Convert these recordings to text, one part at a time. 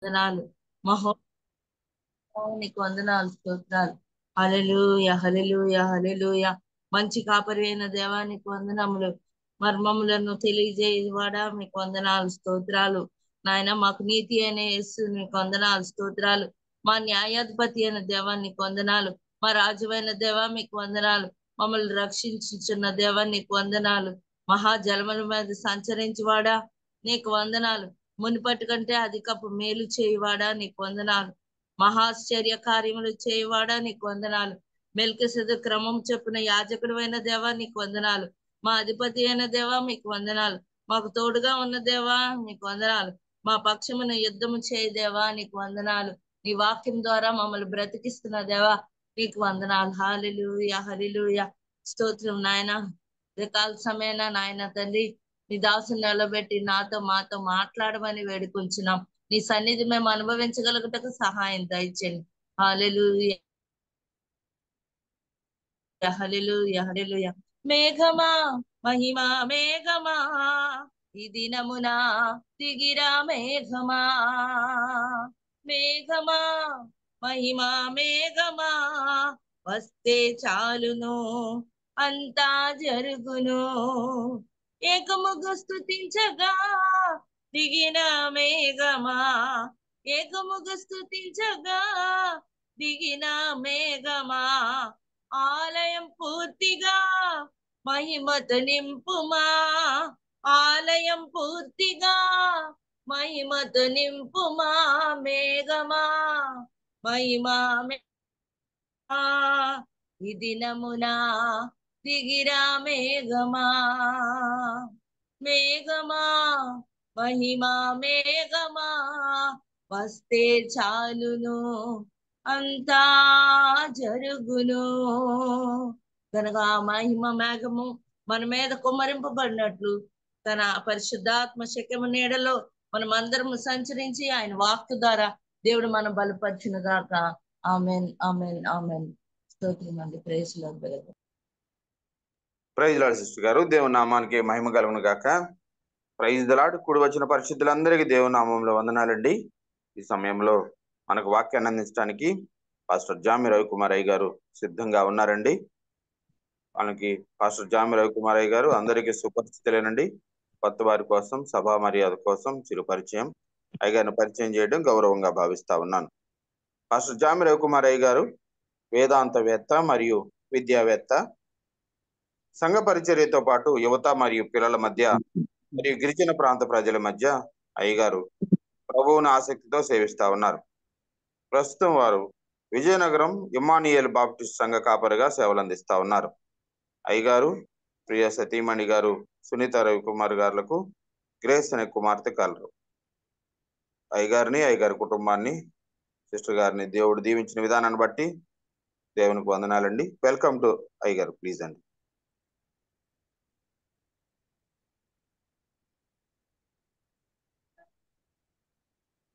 వందనాలు మహో నీకు వందనాలు స్తోత్రాలు. హల్లెలూయా హల్లెలూయా హల్లెలూయా. మంచి కాపరి అయిన దేవా నీకు వందనములు. మర్మములను తెలియజేయవాడా మీకు వందనాలు స్తోత్రాలు. నాయన మాకు నీతి అయిన యేసు నీకు వందనాలు స్తోత్రాలు. మా న్యాయాధిపతి అయిన దేవా నీకు వందనాలు. మా రాజువైన దేవా మీకు వందనాలు. మమ్మల్ని రక్షించుచున్న దేవా నీకు వందనాలు. మహాజలముల మీద సంచరించువాడా నీకు వందనాలు. మునుపటి కంటే అధికపు మేలు చేయువాడా నీకు వందనాలు. మహాశ్చర్య కార్యములు చేయవాడా నీకు వందనాలు. మెల్కిసెదెకు క్రమం చొప్పున యాజకుడు అయిన దేవా నీకు వందనాలు. మా అధిపతి అయిన దేవా మీకు వందనాలు. మాకు తోడుగా ఉన్న దేవా నీకు వందనాలు. మా పక్షమున యుద్ధము చేయి దేవా నీకు వందనాలు. నీ వాక్యం ద్వారా మమ్మల్ని బ్రతికిస్తున్న దేవా నీకు వందనాలు. హల్లెలూయా హల్లెలూయా. స్తోత్రం నాయన. రికాల సమయాన నాయన తండ్రి నీ దాసుని నిలబెట్టి మాతో మాట్లాడమని వేడుకుంటున్నాం. నీ సన్నిధి మేము అనుభవించగలుగుటకు సహాయం దయచేయండి. హల్లెలూయా హల్లెలూయా హల్లెలూయా. మేఘమా మహిమా మేఘమా ఈ దినమున దిగిరా మేఘమా. మేఘమా మహిమా మేఘమా వస్తే చాలును అంతా జరుగును. ఏకముగా స్తుతించగా దిగిన మేఘమా. ఏకముగా స్తుతించగా దిగిన మేఘమా. ఆలయం పూర్తిగా మహిమతో నింపుమా. ఆలయం పూర్తిగా మహిమతో నింపుమా. మేఘమా మహిమా ఈ దినమునా దిగిరా మేఘమా. మేఘమా మహిమా మేఘమా వస్తే చాలును అంతా జరుగును. కనుక ఆ మహిమ మేఘము మన మీద కుమ్మరింపబడినట్లు తన పరిశుద్ధాత్మ శక్యము నీడలో మనం అందరము సంచరించి ఆయన వాక్కు ద్వారా దేవుడు మనం బలపరిచిన గాక. Amen amen amen. స్తోత్రం అండి. Praise lord brother. Praise lord sister గారు. దేవుని నామానికి మహిమ కలుగును గాక. Praise the lord. కూడి వచ్చిన పరిశుద్ధులందరికీ దేవుని నామంలో వందనాలండి. ఈ సమయంలో మనకు వాక్యాన్ని అందించడానికి పాస్టర్ జామి రవికుమార్ అయ్య గారు సిద్ధంగా ఉన్నారండి. వాళ్ళకి పాస్టర్ జామి రవికుమార్ అయ్య గారు అందరికీ సుపరిచితులేనండి. కొత్త వారి కోసం సభా మర్యాద కోసం చిరు పరిచయం అయ్య గారిని పరిచయం చేయడం గౌరవంగా భావిస్తా ఉన్నాను. పాస్టర్ జామి రవికుమార్ అయ్య గారు వేదాంతవేత్త మరియు విద్యావేత్త. సంఘ పరిచర్యతో పాటు యువత మరియు పిల్లల మధ్య మరియు గిరిజన ప్రాంత ప్రజల మధ్య అయ్యగారు ప్రభువుని ఆసక్తితో సేవిస్తా ఉన్నారు. ప్రస్తుతం వారు విజయనగరం ఇమ్మానియేల్ బాప్టిస్ట్ సంఘ కాపరిగా సేవలు అందిస్తా ఉన్నారు. అయ్యగారు ప్రియ సతీమణి గారు సునీత రవికుమార్ గారులకు గ్రేస్ అనే కుమార్తె కలరు. అయ్యగారిని అయ్యగారి కుటుంబాన్ని సిస్టర్ గారిని దేవుడు దీవించిన విధానాన్ని బట్టి దేవునికి వందనాలండి. వెల్కమ్ టు అయ్యగారు. ప్లీజ్ అండి.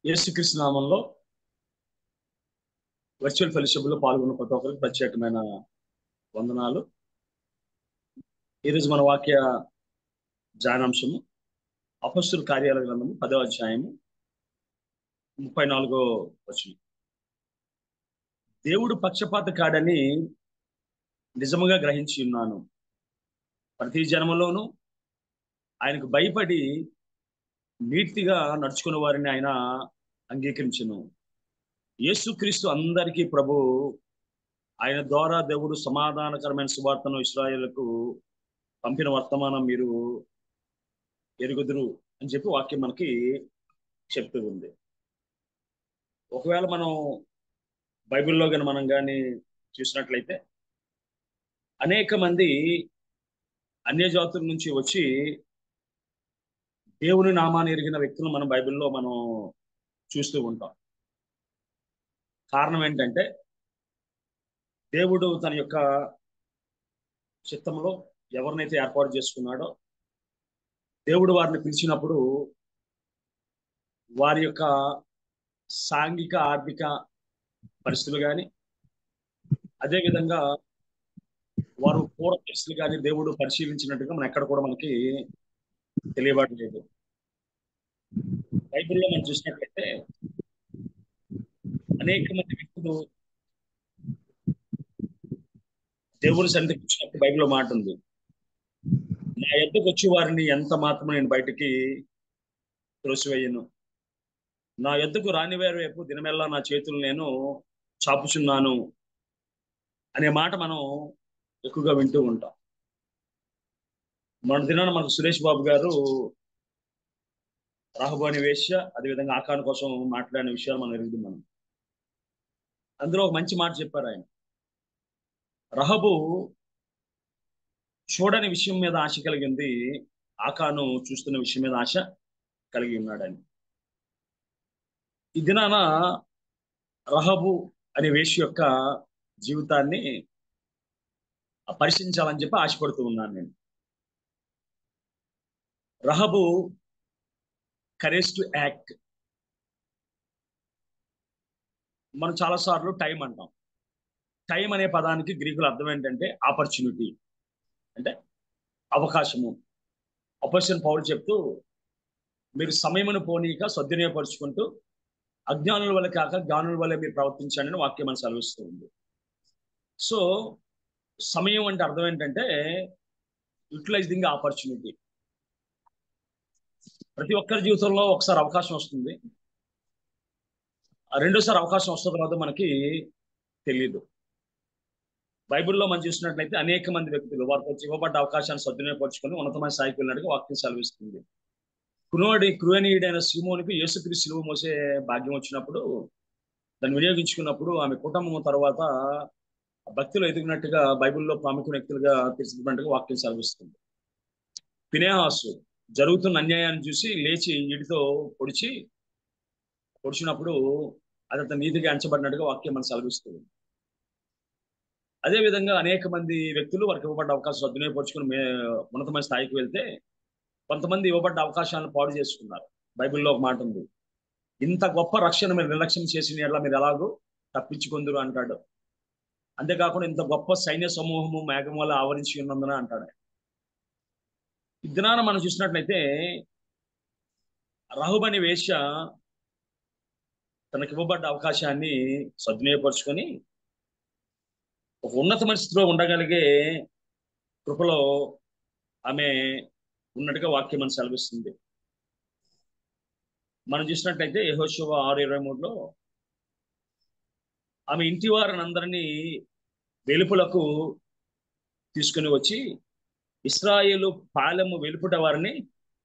యేసుక్రీస్తు నామంలో వర్చువల్ ఫెలోషిప్ లో పాల్గొన్న ప్రతి ఒక్కరికి ప్రత్యేకమైన వందనాలు. ఈరోజు మన వాక్య ధ్యానాంశము అపొస్తలుల కార్యాల గ్రంథము 10వ అధ్యాయము 34వ వచనం. దేవుడు పక్షపాత కాడని నిజముగా గ్రహించి ఉన్నాను. ప్రతి జన్మలోనూ ఆయనకు భయపడి నీతిగా నడుచుకున్న వారిని ఆయన అంగీకరించును. యేసుక్రీస్తు అందరికీ ప్రభు. ఆయన ద్వారా దేవుడు సమాధానకరమైన సువార్తను ఇశ్రాయేలుకు పంపిన వర్తమానం మీరు ఎరుగుదురు అని చెప్పి వాక్యం మనకి చెప్తూ ఉంది. ఒకవేళ మనం బైబిల్లో కానీ మనం కానీ చూసినట్లయితే అనేక మంది అన్యజాతుల నుంచి వచ్చి దేవుని నామాన్ని ఎరిగిన వ్యక్తులు మనం బైబిల్లో మనం చూస్తూ ఉంటాం. కారణం ఏంటంటే దేవుడు తన యొక్క చిత్తంలో ఎవరినైతే ఏర్పాటు చేసుకున్నాడో దేవుడు వారిని పిలిచినప్పుడు వారి యొక్క సాంఘిక ఆర్థిక పరిస్థితులు కానీ అదేవిధంగా వారు పూర్వ పరిస్థితులు కానీ దేవుడు పరిశీలించినట్టుగా మనం ఎక్కడ కూడా మనకి తెలియబడలేదు. బైబిల్లో మనం చూసినట్లయితే అనేక మంది వ్యక్తులు దేవుని సన్నిధికి వచ్చినప్పుడు బైబిల్లో మాట ఉంది, నా యొద్దకు వచ్చి వారిని ఎంత మాత్రం నేను బయటికి త్రోసివేయను, నా యొద్దకు రానివారి వైపు దినమెల్లా నా చేతులు నేను చాపుచున్నాను అనే మాట మనం ఎక్కువగా వింటూ ఉంటాం. మన దినాన మనకు సురేష్ బాబు గారు రాహబు అనే వేశ్య, అదేవిధంగా ఆకాను కోసం మాట్లాడిన విషయాలు మనం ఎరుగుతున్నాం. అందులో ఒక మంచి మాట చెప్పారు ఆయన. రహబు చూడని విషయం మీద ఆశ కలిగింది, ఆకాను చూస్తున్న విషయం మీద ఆశ కలిగి ఉన్నాడని. ఈ దినాన రహబు అనే వేశ్య యొక్క జీవితాన్ని పరిశీలించాలని చెప్పి ఆశపడుతూ ఉన్నాను నేను. రహబు కరేజ్ టు యాక్ట్. మనం చాలాసార్లు టైం అంటాం. టైం అనే పదానికి గ్రీకుల అర్థం ఏంటంటే ఆపర్చునిటీ, అంటే అవకాశము. అపోస్తలుడైన పౌలు చెప్తూ, మీరు సమయమును పోనీక సద్వినియోగపరుచుకుంటూ అజ్ఞానుల వల్ల కాక జ్ఞానుల వల్ల మీరు ప్రవర్తించండి అని వాక్యం మనం సెలవిస్తూ ఉంది. సో సమయం అంటే అర్థం ఏంటంటే యూటిలైజింగ్ ఆపర్చునిటీ. ప్రతి ఒక్కరి జీవితంలో ఒకసారి అవకాశం వస్తుంది, రెండోసారి అవకాశం వస్తున్న తర్వాత మనకి తెలియదు. బైబిల్లో మనం చూసినట్లయితే అనేక మంది వ్యక్తులు వారికి ఇవ్వబడ్డ అవకాశాన్ని సద్వినియోగపరుచుకొని ఉన్నతమైన స్థాయికి వెళ్ళినట్టుగా వాక్యం సెలవిస్తుంది. కృయనీయుడైన సీమోనికి యేసుక్రీస్తు సిలువ మోసే భాగ్యం వచ్చినప్పుడు, దాన్ని వినియోగించుకున్నప్పుడు ఆమె కుటుంబం తర్వాత భక్తులు ఎదిగినట్టుగా బైబిల్లో ప్రాముఖ్య వ్యక్తులుగా తీర్చిదిద్దినట్టుగా వాక్యం సెలవిస్తుంది. ఫినెహాసు జరుగుతున్న అన్యాయాన్ని చూసి లేచి ఈడితో పొడిచినప్పుడు అది అతను నీతిగా ఎంచబడినట్టుగా వాక్యం మనం సెలవిస్తుంది. అదేవిధంగా అనేక మంది వ్యక్తులు వారికి ఇవ్వబడ్డ అవకాశం సద్వినియోగపరుచుకుని ఉన్నతమైన స్థాయికి వెళ్తే, కొంతమంది ఇవ్వబడ్డ అవకాశాలను పాడు చేసుకున్నారు. బైబిల్లో ఒక మాట ఉంది, ఇంత గొప్ప రక్షణ మీరు నిర్లక్ష్యం చేసిన ఎట్లా మీరు ఎలాగో తప్పించుకుందరు అంటాడు. అంతేకాకుండా ఇంత గొప్ప సైన్య సమూహము మేఘం వల్ల ఆవరించి ఉన్నందున అంటాడు. ఈ దినాన మనం చూసినట్లయితే రహబు అనే వేశ్య తనకి ఇవ్వబడ్డ అవకాశాన్ని సద్వినియోగపరుచుకొని ఒక ఉన్నతమైన స్థితిలో ఉండగలిగే కృపలో ఆమె ఉన్నట్టుగా వాక్యం మనం సెలవిస్తుంది. మనం చూసినట్లయితే యెహోషువ 6:23లో ఆమె ఇంటి వారిని అందరినీ వెలుపులకు తీసుకుని వచ్చి ఇశ్రాయేలు పాలెము వెలుపుట వారిని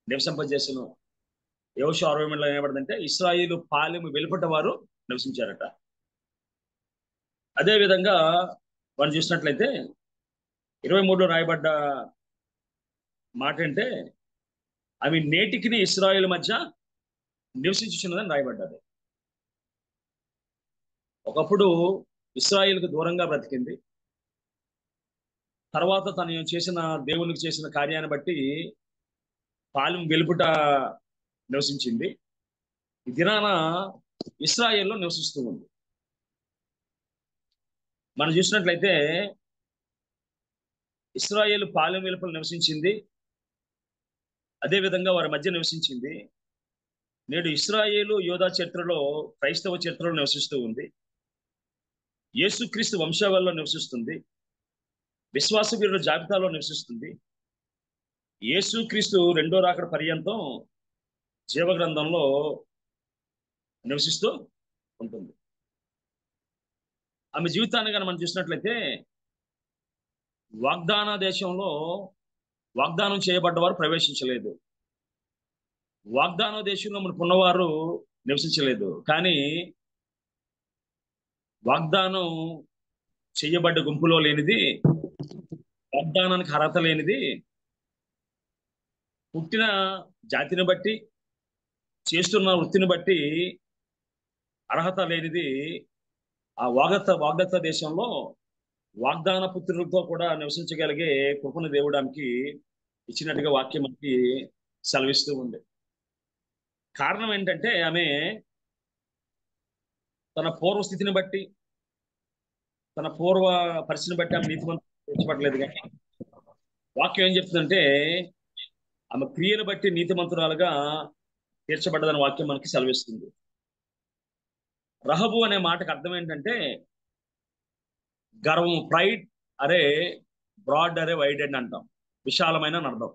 నివసింపజేసను. యెహోషువ 6:23లో ఏమబడిందంటే ఇశ్రాయేలు పాలెము వెలుపుట వారు నివసించారట. అదేవిధంగా మనం చూసినట్లయితే 23లో రాయబడ్డ మాట అంటే ఆమె నేటికి ఇశ్రాయేలు మధ్య నివసించుచున్నదని రాయబడ్డది. ఒకప్పుడు ఇశ్రాయేలుకు దూరంగా బ్రతికింది, తర్వాత తను చేసిన దేవునికి చేసిన కార్యాన్ని బట్టి పాలెం వెలుపుట నివసించింది. ఈ దినాన ఇశ్రాయేల్లో నివసిస్తూ ఉంది. మనం చూసినట్లయితే ఇశ్రాయేలు పాలెం వెలుపల నివసించింది, అదేవిధంగా వారి మధ్య నివసించింది. నేడు ఇశ్రాయేలు యోధా చరిత్రలో, క్రైస్తవ చరిత్రలో నివసిస్తూ ఉంది. యేసుక్రీస్తు వంశావళిలో నివసిస్తుంది, విశ్వాస వీరుల జాబితాలో నివసిస్తుంది. యేసుక్రీస్తు రెండో రాకడ పర్యంతం జీవగ్రంథంలో నివసిస్తూ ఉంటుంది. ఆమె జీవితాన్ని కనుక మనం చూసినట్లయితే వాగ్దాన దేశంలో వాగ్దానం చేయబడ్డవారు ప్రవేశించలేదు, వాగ్దాన దేశంలో మనకు ఉన్నవారు నివసించలేదు. కానీ వాగ్దానం చేయబడ్డ గుంపులో లేనిది, వాగ్దానానికి అర్హత లేనిది, పుట్టిన జాతిని బట్టి చేస్తున్న వృత్తిని బట్టి అర్హత లేనిది ఆ వాగ్దత్త దేశంలో వాగ్దాన పుత్రులతో కూడా నివసించగలిగే కృపను దేవుడానికి ఇచ్చినట్టుగా వాక్యం మనకి సెలవిస్తూ ఉంది. కారణం ఏంటంటే ఆమె తన పూర్వస్థితిని బట్టి, తన పూర్వ పరిస్థితిని బట్టి ఆమె నీతిమంతులు. కానీ వాక్యం ఏం చెప్తుందంటే ఆమె క్రియను బట్టి నీతిమంతురాలుగా తీర్చబడ్డదని వాక్యం మనకి సెలవిస్తుంది. రహబు అనే మాటకు అర్థం ఏంటంటే గర్వం, ప్రైడ్, అరే బ్రాడ్, అరే వైడ్ అని అంటాం, విశాలమైన అని అర్థం.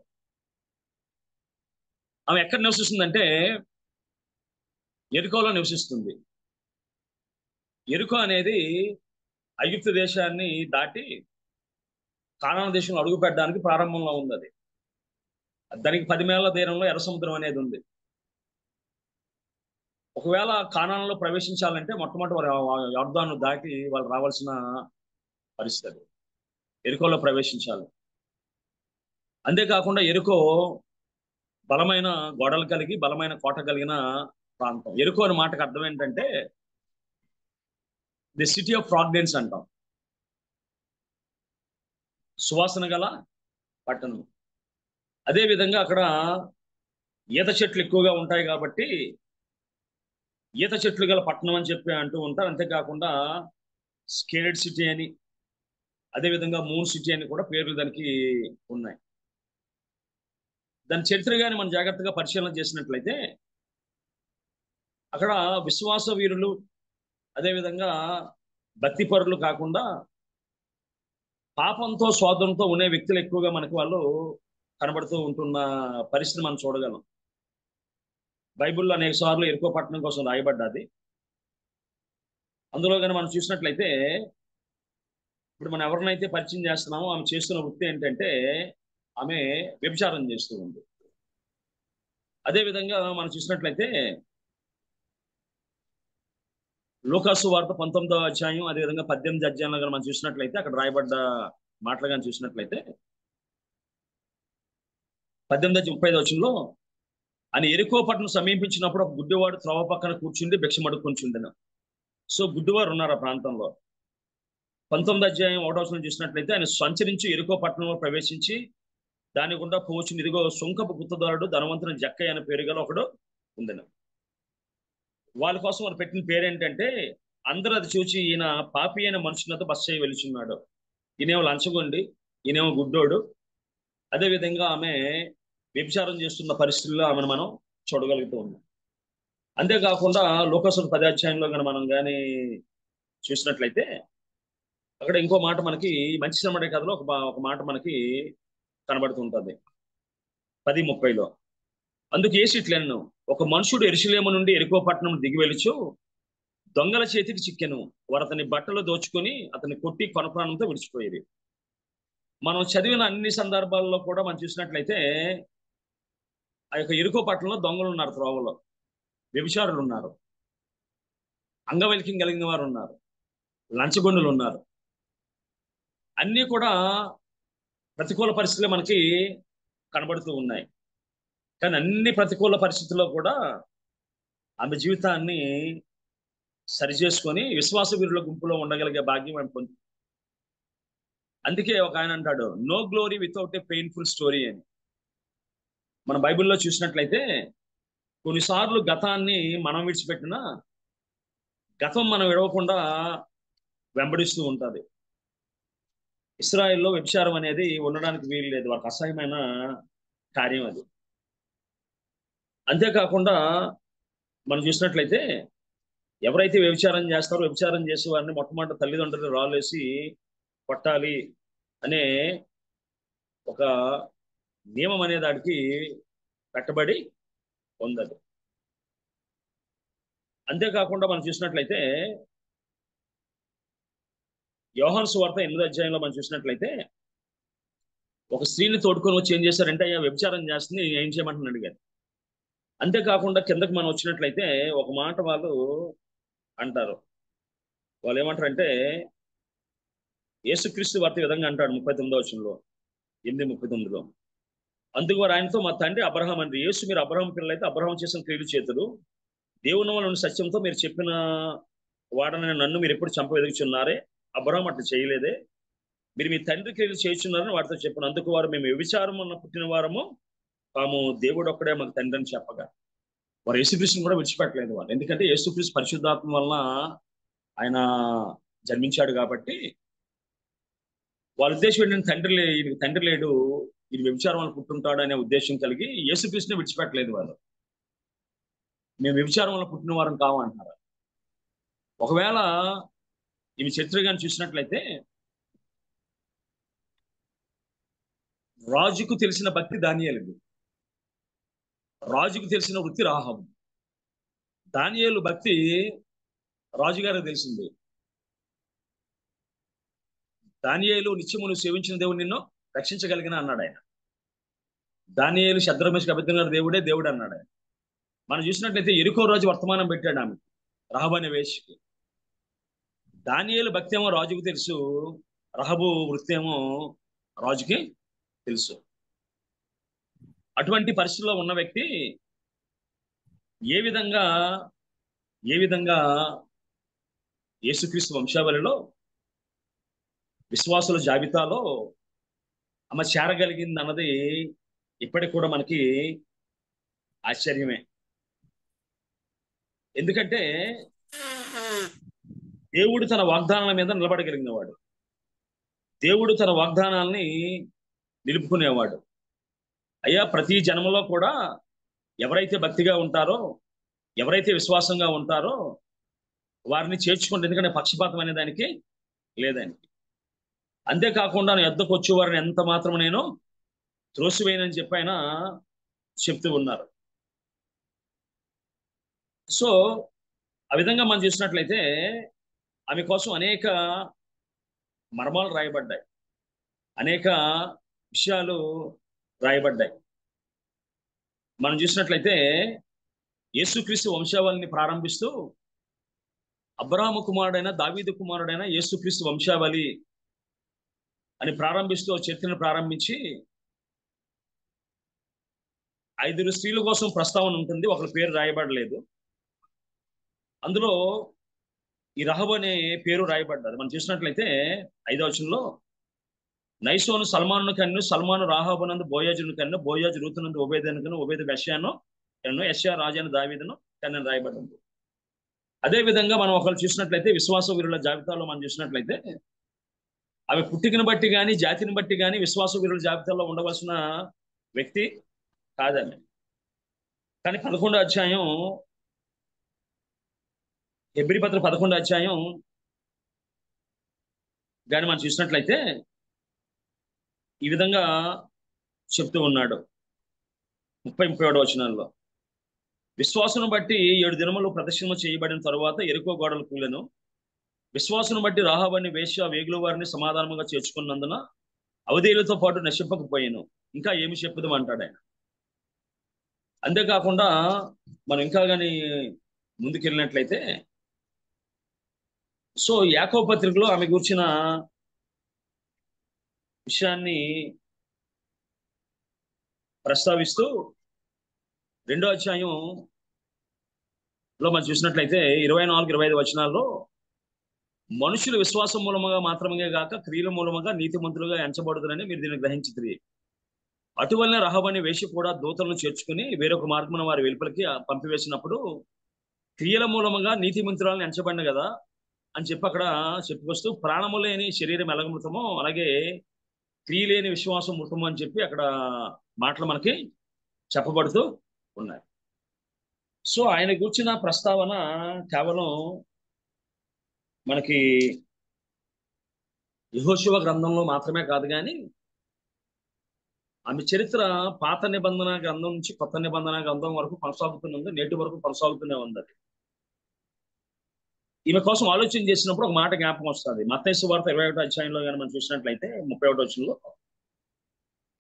ఆమె ఎక్కడ నివసిస్తుందంటే ఎరుకోలో నివసిస్తుంది. ఎరుకో అనేది ఐగుప్తు దేశాన్ని దాటి కానాను దేశంలో అడుగు పెట్టడానికి ప్రారంభంలో ఉంది. అది దానికి 10 మైళ్ళ దూరంలో ఎర్ర సముద్రం అనేది ఉంది. ఒకవేళ కానానులో ప్రవేశించాలంటే మొట్టమొదటి వారు యొర్దాను దాటి వాళ్ళు రావాల్సిన పరిస్థితి. ఎరుకోలో ప్రవేశించాలి. అంతేకాకుండా ఎరుకో బలమైన గోడలు కలిగి బలమైన కోట కలిగిన ప్రాంతం. ఎరుకో అనే మాటకు అర్థం ఏంటంటే ది సిటీ ఆఫ్ ఫ్రాగ్రెన్స్ అంటాం, సువాసన గల పట్టణం. అదే విధంగా అక్కడ ఈత చెట్లు ఎక్కువగా ఉంటాయి కాబట్టి ఈత చెట్లు గల పట్టణం అని చెప్పి అంటూ ఉంటారు. అంతేకాకుండా స్కేర్డ్ సిటీ అని, అదేవిధంగా మూన్ సిటీ అని కూడా పేర్లు దానికి ఉన్నాయి. దాని చరిత్ర కానీ మనం జాగ్రత్తగా పరిశీలన చేసినట్లయితే అక్కడ విశ్వాస వీరులు, అదేవిధంగా భక్తిపరులు కాకుండా పాపంతో స్వాతంతో ఉండే వ్యక్తులు ఎక్కువగా మనకి వాళ్ళు కనబడుతూ ఉంటున్న పరిస్థితిని మనం చూడగలం. బైబిల్లో అనేక సార్లు ఎరుకో పట్టణం కోసం రాయబడ్డది. అందులో కానీ మనం చూసినట్లయితే ఇప్పుడు మనం ఎవరినైతే పరిచయం చేస్తున్నామో ఆమె చేస్తున్న వృత్తి ఏంటంటే ఆమె వ్యభిచారం చేస్తూ ఉంది. అదేవిధంగా మనం చూసినట్లయితే లూకాసు వార్త 19వ అధ్యాయం, అదేవిధంగా 18 అధ్యాయంలో కానీ మనం చూసినట్లయితే అక్కడ రాయబడ్డ మాటలు కానీ చూసినట్లయితే 18:35 వచనంలో ఆయన ఎరుకో పట్టణం సమీపించినప్పుడు ఒక గుడ్డివాడు త్రోవ పక్కన కూర్చుండి భిక్షం అడుక్కుంటుండెను. సో గుడ్డివారు ఉన్నారు ఆ ప్రాంతంలో. 19వ అధ్యాయం 1వ వచనం చూసినట్లయితే ఆయన సంచరించి ఎరుకో పట్టణంలో ప్రవేశించి దాని గుండా పోవచ్చు, ఇదిగో సుంకపు గుత్తదారుడు ధనవంతుని జక్కయ్య అనే పేరు గల ఒకడు ఉండెను. వాళ్ళ కోసం వాళ్ళు పెట్టిన పేరు ఏంటంటే అందరూ అది చూసి ఈయన పాపి అయిన మనుషులతో బస్ చేయి వెలుచున్నాడు, ఈయనేమో లంచగొండి, ఈయనేమో గుడ్డోడు. అదేవిధంగా ఆమె వ్యభిచారం చేస్తున్న పరిస్థితుల్లో ఆమెను మనం చూడగలుగుతూ ఉన్నాం. అంతేకాకుండా లూకాసు 10వ అధ్యాయంలో కానీ మనం కానీ చూసినట్లయితే అక్కడ ఇంకో మాట మనకి మంచి శ్రమడే కథలో ఒక మాట మనకి కనబడుతుంటుంది 10:30లో. అందుకు యేసు ఇట్లనెను, ఒక మనుషుడు యెరూషలేము నుండి యెరికో పట్టణం దిగి వెలుచు దొంగల చేతికి చిక్కెను, వారు అతని బట్టలు దోచుకొని అతన్ని కొట్టి కొనప్రాణంతో విడిచిపోయేది. మనం చదివిన అన్ని సందర్భాల్లో కూడా మనం చూసినట్లయితే ఆ యొక్క యెరికో పట్టణంలో దొంగలు ఉన్నారు, త్రోవలో వ్యభిచారులు ఉన్నారు, అంగవైకల్యం కలిగిన వారు ఉన్నారు, లంచగొండులు ఉన్నారు. అన్నీ కూడా ప్రతికూల పరిస్థితులు మనకి కనబడుతూ ఉన్నాయి. కానీ అన్ని ప్రతికూల పరిస్థితుల్లో కూడా ఆమె జీవితాన్ని సరిచేసుకొని విశ్వాస వీరుల గుంపులో ఉండగలిగే భాగ్యం ఆమె పొంది. అందుకే ఒక ఆయన అంటాడు, no glory without a painful story అని. మన బైబిల్లో చూసినట్లయితే కొన్నిసార్లు గతాన్ని మనం విడిచిపెట్టినా గతం మనం విడవకుండా వెంబడిస్తూ ఉంటుంది. ఇశ్రాయేల్లో వ్యభిచారం అనేది ఉండడానికి వీలు లేదు, వారికి అసహ్యమైన కార్యం అది. అంతేకాకుండా మనం చూసినట్లయితే ఎవరైతే వ్యభిచారం చేస్తారో వ్యభిచారం చేసే వారిని మొట్టమొదటి తల్లిదండ్రులు రాళ్ళేసి కొట్టాలి అనే ఒక నియమం అనే దానికి కట్టబడి ఉంది. అంతేకాకుండా మనం చూసినట్లయితే యోహాను సువార్త 8వ అధ్యాయంలో మనం చూసినట్లయితే ఒక స్త్రీని తోడుకొని వచ్చి ఏం చేశారంటే అయ్యా వ్యభిచారం చేస్తుంది, ఏం చేయమంటున్నాను అడిగారు. అంతేకాకుండా కిందకి మనం వచ్చినట్లయితే ఒక మాట వాళ్ళు అంటారు, వాళ్ళు ఏమంటారంటే యేసుక్రీస్తు వార్త విధంగా అంటాడు 39వ వచనంలో 8:39లో, అందుకు వారు ఆయనతో మా తండ్రి అబ్రహాం అండి, యేసు మీరు అబ్రహాం పిల్లలైతే అబ్రహాం చేసిన క్రియలు చేతులు దేవుని వలన సత్యంతో మీరు చెప్పిన వాడనని నన్ను మీరు ఎప్పుడు చంప వెదుగుచున్నారే, అబ్రహాం అట్లా చేయలేదే, మీరు మీ తండ్రి క్రియలు చేయుచున్నారని వారితో చెప్పిన. అందుకు వారు మేము వ్యభిచారం ఉన్న పుట్టిన వారము తాము దేవుడు ఒక్కడే మాకు తండ్రి అని చెప్పగా వారు యేసుక్రీస్తుని కూడా విడిచిపెట్టలేదు వాళ్ళు. ఎందుకంటే యేసుక్రీస్తు పరిశుద్ధాత్మ వలన ఆయన జన్మించాడు కాబట్టి వాళ్ళ ఉద్దేశం ఏంటంటే తండ్రి లేడు, ఇది వ్యభిచారం వల్ల పుట్టుంటాడు అనే ఉద్దేశం కలిగి యేసుక్రీస్తుని విడిచిపెట్టలేదు వాళ్ళు. మేము వ్యభిచారం వల్ల పుట్టిన వారం కావంటున్నారు. ఒకవేళ ఇవి చరిత్ర కానీ చూసినట్లయితే రాజుకు తెలిసిన భక్తి దానియేలుది, రాజుకు తెలిసిన వృత్తి రాహాబు. దానియేలు భక్తి రాజుగారికి తెలిసింది. దానియేలు నిత్యము నువ్వు సేవించిన దేవుడు నిన్ను రక్షించగలిగిన అన్నాడు ఆయన. దానియేలు శద్రమేష్ అబద్ధంగా దేవుడే దేవుడు అన్నాడు ఆయన. మనం చూసినట్లయితే ఎరికో రాజు వర్తమానం పెట్టాడు ఆమె రహబు అనే వేషకి. దానియేలు భక్తి ఏమో రాజుకు తెలుసు, రహబు వృత్తి ఏమో రాజుకి తెలుసు. అటువంటి పరిస్థితుల్లో ఉన్న వ్యక్తి ఏ విధంగా యేసుక్రీస్తు వంశావళిలో విశ్వాసుల జాబితాలో ఆమె చేరగలిగింది అన్నది ఇప్పటికి కూడా మనకి ఆశ్చర్యమే. ఎందుకంటే దేవుడు తన వాగ్దానాల మీద నిలబడగలిగినవాడు, దేవుడు తన వాగ్దానాల్ని నిలుపుకునేవాడు. అయ్యా, ప్రతి జన్మలో కూడా ఎవరైతే భక్తిగా ఉంటారో, ఎవరైతే విశ్వాసంగా ఉంటారో వారిని చేర్చుకుంటే, ఎందుకంటే పక్షపాతం అనే దానికి లేదని. అంతేకాకుండా నా యొద్దకు వచ్చే వారిని ఎంత మాత్రం నేను త్రోసివేయనని చెప్పి ఆయన చెప్తూ ఉన్నారు. సో ఆ విధంగా మనం చూసినట్లయితే ఆమె కోసం అనేక మర్మాలు రాయబడ్డాయి, అనేక విషయాలు రాయబడ్డాయి. మనం చూసినట్లయితే యేసుక్రీస్తు వంశావళిని ప్రారంభిస్తూ అబ్రాహాము కుమారుడైన దావీదు కుమారుడైన యేసుక్రీస్తు వంశావళి అని ప్రారంభిస్తూ చరిత్రను ప్రారంభించి 5 స్త్రీల కోసం ప్రస్తావన ఉంటుంది, ఒకరి పేరు రాయబడలేదు. అందులో ఈ రహబు అనే పేరు రాయబడ్డది. మనం చూసినట్లయితే 5వ వచనంలో నైసోను సల్మాను కన్ను, సల్మాను రాహాబునందు బోయాజును కన్ను, బోయాజు రూతునందు ఒబేదను కన్ను, ఒబేదు బెషయాను కన్ను, యెషయా రాజాను దావీదును కన్ను రాయబడింది. అదే విధంగా మనం ఒకరు చూసినట్లయితే విశ్వాస వీరుల జాబితాలో మనం చూసినట్లయితే అవి పుట్టికను బట్టి కానీ జాతిని బట్టి కానీ విశ్వాస వీరుల జాబితాలో ఉండవలసిన వ్యక్తి కాదని. కానీ 11వ అధ్యాయం, హెబ్రీ పత్రిక 11వ అధ్యాయం కానీ మనం చూసినట్లయితే ఈ విధంగా చెప్తూ ఉన్నాడు 30-31 వచనాల్లో. విశ్వాసును బట్టి 7 దినములు ప్రదర్శన చేయబడిన తరువాత ఎరుకో గోడలు కూలెను. విశ్వాసును బట్టి రాహాబని వేశ్య వేగుల వారిని సమాధానంగా చేర్చుకున్నందున అవధేయులతో పాటు నశింపకపోయాను. ఇంకా ఏమి చెప్పుదాం అంటాడు ఆయన. అంతేకాకుండా మనం ఇంకా కానీ ముందుకెళ్ళినట్లయితే సో యాకోబు పత్రికలో ఆమె గురించిన విషయాన్ని ప్రస్తావిస్తూ 2వ అధ్యాయంలో మనం చూసినట్లయితే 24-25 వచనాల్లో మనుషులు విశ్వాసం మూలముగా మాత్రమే గాక క్రియల మూలముగా నీతిమంతులుగా ఎంచబడుతుందని మీరు దీన్ని గ్రహించుతుంది. అటువలనే రహబని వేషి కూడా దూతలను చేర్చుకుని వేరొక మార్గమున వారి వెలుపలికి పంపివేసినప్పుడు క్రియల మూలముగా నీతిమంతురాలను ఎంచబడిన కదా అని చెప్పి అక్కడ చెప్పుకొస్తూ ప్రాణము లేని శరీరం ఎలాగ మృతమో అలాగే క్రియ లేని విశ్వాసం మృతము అని చెప్పి అక్కడ మాటలు మనకి చెప్పబడుతూ ఉన్నాయి. సో ఆయన కూర్చున్న ప్రస్తావన కేవలం మనకి యెహోషువ గ్రంథంలో మాత్రమే కాదు, కానీ ఆమె చరిత్ర పాత నిబంధన గ్రంథం నుంచి కొత్త నిబంధన గ్రంథం వరకు కొనసాగుతూనే ఉంది, నేటి వరకు కొనసాగుతూనే ఉంది. అది ఈమె కోసం ఆలోచన చేసినప్పుడు ఒక మాట జ్ఞాపకం వస్తుంది. మత్తయి సువార్త 21వ అధ్యాయంలో కానీ మనం చూసినట్లయితే 31వ వచనంలో,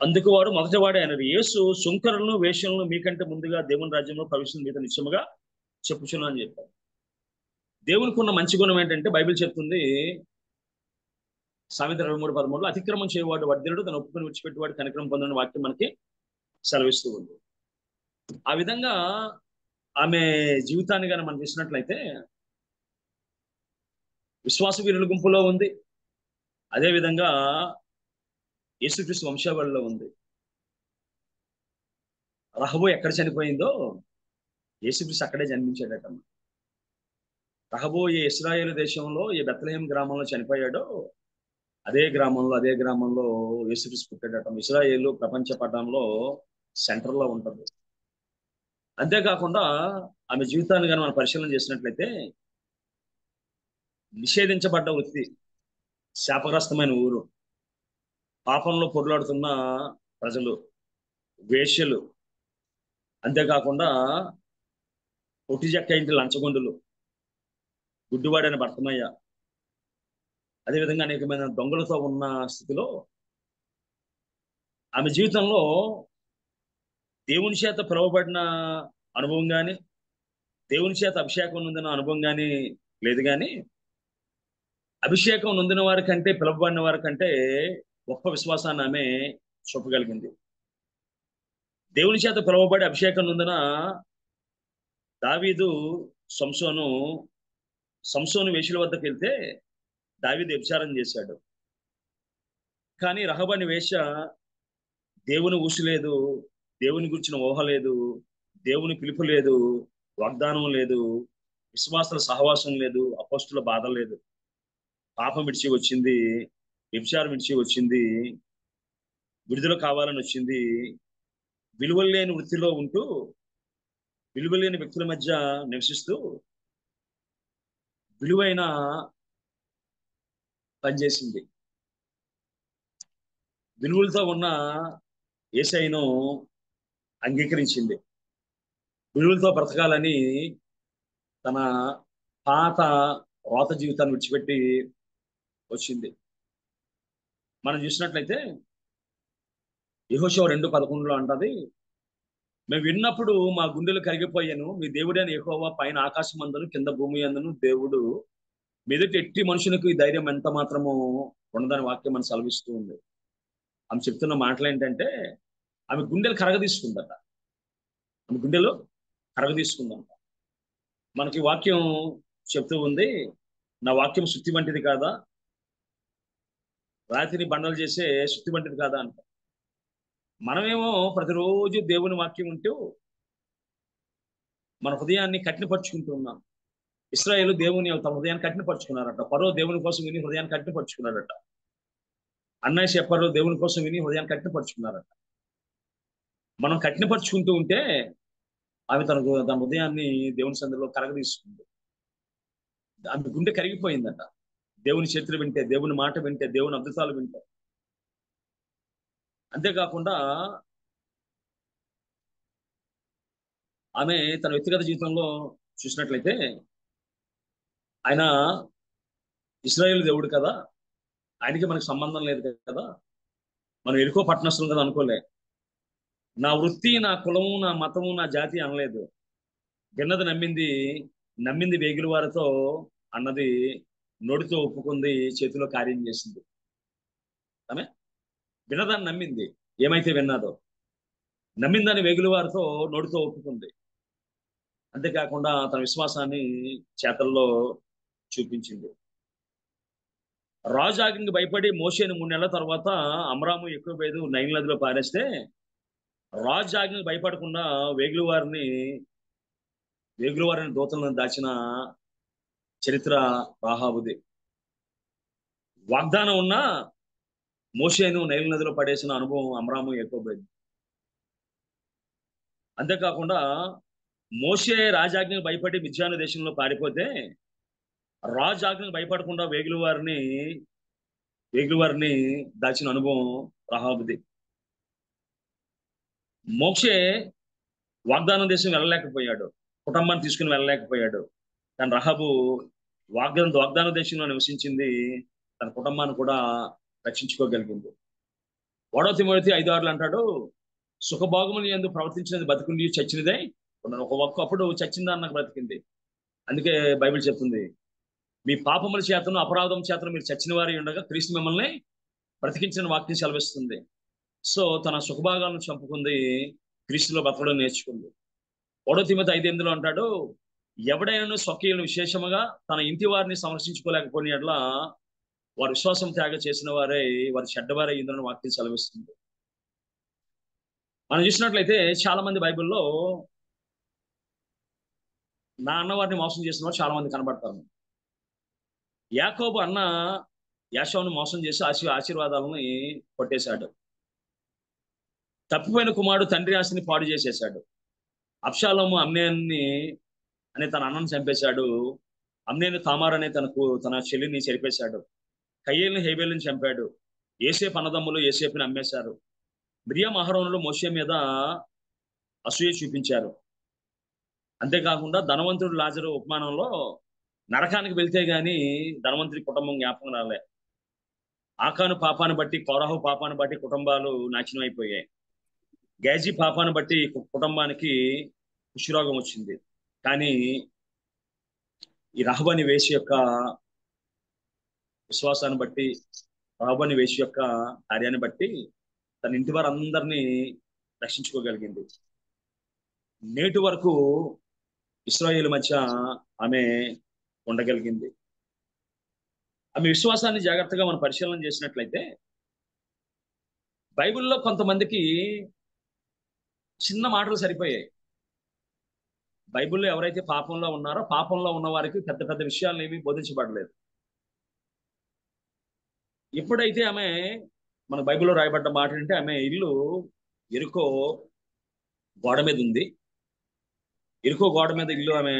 అందుకు వాడు మొదటివాడే అన్నారు, యేసు సుంకరులను వేశ్యలను మీకంటే ముందుగా దేవుని రాజ్యంలో ప్రవేశించిన మీతో నిశ్చయముగా చెప్పుచున్నా అని చెప్పారు. దేవునికి ఉన్న మంచి గుణం ఏంటంటే బైబిల్ చెప్తుంది సామెతలు 23:13 అతిక్రమం చేయవాడు వర్ధిల్లుడు, తను ఒప్పుకొని విడిచిపెట్టేవాడు కనికరం పొందని వాక్యం మనకి సెలవిస్తూ ఉంది. ఆ విధంగా ఆమె జీవితాన్ని కానీ మనం చూసినట్లయితే విశ్వాస వీరుల గుంపులో ఉంది, అదేవిధంగా యేసుక్రీస్తు వంశావళిలో ఉంది. రహబు ఎక్కడ చనిపోయిందో యేసుక్రీస్తు అక్కడే జన్మించాడట. రహబు ఏ ఇశ్రాయేలు దేశంలో ఏ బెత్లెహేం గ్రామంలో చనిపోయాడో అదే గ్రామంలో యేసుక్రీస్తు పుట్టాడట. ఇశ్రాయేలు ప్రపంచ పటంలో సెంటర్లో ఉంటుంది. అంతేకాకుండా ఆమె జీవితాన్ని కానీ మనం పరిశీలన చేసినట్లయితే నిషేధించబడ్డ వృత్తి, శాపగ్రస్తమైన ఊరు, పాపంలో పొర్లాడుతున్న ప్రజలు, వేశ్యలు, అంతేకాకుండా ఒట్టి చెక్క ఇంటి లంచగొండులు, గుడ్డివాడైన భర్తమయ్య, అదేవిధంగా అనేకమైన దొంగలతో ఉన్న స్థితిలో ఆమె జీవితంలో దేవుని చేత పిలువబడిన అనుభవం కానీ, దేవుని చేత అభిషేకం నొందిన అనుభవం కానీ లేదు. కానీ అభిషేకం నొందిన వారి కంటే, పిలువబడిన వారి కంటే గొప్ప విశ్వాసాన్ని ఆమె చూపగలిగింది. దేవుని చేత పిలువబడి అభిషేకం నొందిన దావీదు సంసోను వేషుల వద్దకు వెళ్తే దావీదు వ్యభిచారం చేశాడు. కానీ రహబని వేశ్య దేవుని ఊసు లేదు, దేవుని గురించిన ఊహ లేదు, దేవుని పిలుపు లేదు, వాగ్దానం లేదు, విశ్వాసాల సహవాసం లేదు, అపోస్తుల బాధ లేదు. పాపం విడిచి వచ్చింది, వ్యభిచారం విడిచి వచ్చింది, విడుదల కావాలని వచ్చింది. విలువలు లేని వృత్తిలో ఉంటూ, విలువ లేని వ్యక్తుల మధ్య నివసిస్తూ విలువైన పనిచేసింది. విలువలతో ఉన్న యేసయ్యను అంగీకరించింది. విలువలతో బ్రతకాలని తన పాత రోత జీవితాన్ని విడిచిపెట్టి వచ్చింది. మనం చూసినట్లయితే యెహోషువ 2:11 అంటది, మేము విన్నప్పుడు మా గుండెలు కరిగిపోయాను, మీ దేవుడైన యెహోవా పైన ఆకాశమందును కింద భూమి అందును దేవుడు, మీదటి ఎట్టి మనుషులకు ఈ ధైర్యం ఎంత మాత్రము ఉండదని వాక్యం మనం సెలవిస్తూ ఉంది. ఆమె చెప్తున్న మాటలు ఏంటంటే, ఆమె గుండెలు కరగదీసుకుందట. ఆమె గుండెలు కరగదీసుకుందంట. మనకి వాక్యం చెప్తూ ఉంది, నా వాక్యం సుత్తి వంటిది కాదా, రాతిని బండలు చేసే సుత్తి వంటిది కాదా అంట. మనమేమో ప్రతిరోజు దేవుని వాక్యం ఉంటూ మన హృదయాన్ని కఠినపరుచుకుంటున్నాం. ఇశ్రాయేలు దేవుని తమ హృదయాన్ని కఠినపరుచుకున్నారట. ఫరో దేవుని కోసం విని హృదయాన్ని కఠినపరుచుకున్నారట. అన్నయ్య చెప్పారు దేవుని కోసం విని హృదయాన్ని కఠినపరుచుకున్నారట. మనం కఠినపరుచుకుంటూ ఉంటే ఆమె తన హృదయాన్ని దేవుని సన్నిధిలో కరగదీసుకుంది. ఆమె గుండె కరిగిపోయిందట. దేవుని చేతులు వింటే, దేవుని మాట వింటే, దేవుని అద్భుతాలు వింటే. అంతేకాకుండా ఆమె తన వ్యక్తిగత జీవితంలో చూసినట్లయితే, ఆయన ఇశ్రాయేలు దేవుడు కదా, ఆయనకి మనకు సంబంధం లేదు కదా, మనం ఎరుకో పట్టణస్తులం కదా అనుకోలే. నా వృత్తి, నా కులము, నా మతము, నా జాతి అనలేదు. విన్నది నమ్మింది వేగుల వారితో అన్నది నోటితో ఒప్పుకుంది, చేతిలో కార్యం చేసింది. ఆమె విన్నదాన్ని నమ్మింది, ఏమైతే విన్నాదో నమ్మిందని వేగుల వారితో నోటితో ఒప్పుకుంది. అంతేకాకుండా తన విశ్వాసాన్ని చేతల్లో చూపించింది. రాజు ఆజ్ఞకి భయపడి మోషేని 3 నెలల తర్వాత అమ్రాము ఎక్కువేదు నైల్ నదిలో పారేస్తే, రాజు ఆజ్ఞకి భయపడకుండా వేగుల వారిని దూతలను దాచిన చరిత్ర రాహాబుది. వాగ్దానం ఉన్న మోషేను నైల్ నదిలో పడేసిన అనుభవం అమ్రాము ఎక్కువేదు. అంతేకాకుండా మోషే రాజాజ్ఞకు భయపడి మిద్యాను దేశంలో పారిపోతే, రాజు ఆజ్ఞకు భయపడకుండా వేగుల వారిని దాచిన అనుభవం రాహాబుది. మోషే వాగ్దానం దేశం వెళ్ళలేకపోయాడు, కుటుంబాన్ని తీసుకుని వెళ్ళలేకపోయాడు. కానీ రహాబు వాగ్దాన దేశంలో నివసించింది, తన కుటుంబాన్ని కూడా రక్షించుకోగలిగింది. 1 తిమోతి 5:6 అంటాడు, సుఖభోగములు యందు ప్రవర్తించినది బతికుండి చచ్చినదే, ఒకప్పుడు చచ్చిందా నాకు బ్రతికింది. అందుకే బైబిల్ చెప్తుంది, మీ పాపముల చేతను అపరాధం చేతను మీరు చచ్చిన వారి ఉండగా క్రీస్తు మిమ్మల్ని బ్రతికించిన వాక్యం సెలవిస్తుంది. సో తన సుఖభాగాలను చంపుకుంది, క్రీస్తులో బ్రతకడం నేర్చుకుంది. 1 తిమోతి 5:8 అంటాడు, ఎవడైనా స్వకీయులను విశేషముగా తన ఇంటి వారిని సంరక్షించుకోలేకపోయిన ఎట్లా వారు విశ్వాసం త్యాగ చేసిన వారే వారి చెడ్డవారే ఇంద్రని వాక్యం సెలవిస్తుంది. మనం చూసినట్లయితే చాలా మంది బైబిల్లో నా అన్న వారిని మోసం చేసిన వారు చాలా మంది కనబడతారు. యాకోబు అన్న యాషోను మోసం చేసి ఆశీర్వాదాలని కొట్టేశాడు. తప్పిపోయిన కుమారుడు తండ్రి ఆస్తిని పాడు చేసేశాడు. అబ్షాలోము అమ్నేన్ని అనే తన అన్నను చంపేశాడు. అమ్నేను తామార్ అనే తన చెల్లిని చెరిపేశాడు. కయ్యేలుని హేబేలుని చంపాడు. ఏసేపు అన్నదమ్ములు ఏసేపుని అమ్మేశారు. మిరియాము అహరోనులు మోషే మీద అసూయ చూపించారు. అంతేకాకుండా ధనవంతుడు లాజరు ఉపమానంలో నరకానికి వెళ్తే గాని ధనవంతుడి కుటుంబం జ్ఞాపకం రాలే. ఆకాను పాపాన్ని బట్టి, కోరాహు పాపాన్ని బట్టి కుటుంబాలు నాశనం అయిపోయాయి. గేజీ పాపాన్ని బట్టి కుటుంబానికి కుష్ఠరోగం వచ్చింది. కానీ ఈ రహబని వేషి యొక్క విశ్వాసాన్ని బట్టి, రహబని వేషి యొక్క కార్యాన్ని బట్టి తన ఇంటి వారందరినీ రక్షించుకోగలిగింది. నేటి వరకు ఇశ్రాయేలు మధ్య ఆమె ఉండగలిగింది. ఆమె విశ్వాసాన్ని జాగ్రత్తగా మనం పరిశీలన చేసినట్లయితే బైబిల్లో కొంతమందికి చిన్న మాటలు సరిపోయాయి. బైబిల్లో ఎవరైతే పాపంలో ఉన్నారో పాపంలో ఉన్న వారికి పెద్ద పెద్ద విషయాలు ఏమీ బోధించబడలేదు. ఎప్పుడైతే ఆమె మన బైబిల్లో రాయబడ్డ మాట అంటే ఆమె ఇల్లు ఎరుకో గోడ మీద ఉంది. ఎరుకో గోడ మీద ఇల్లు ఆమె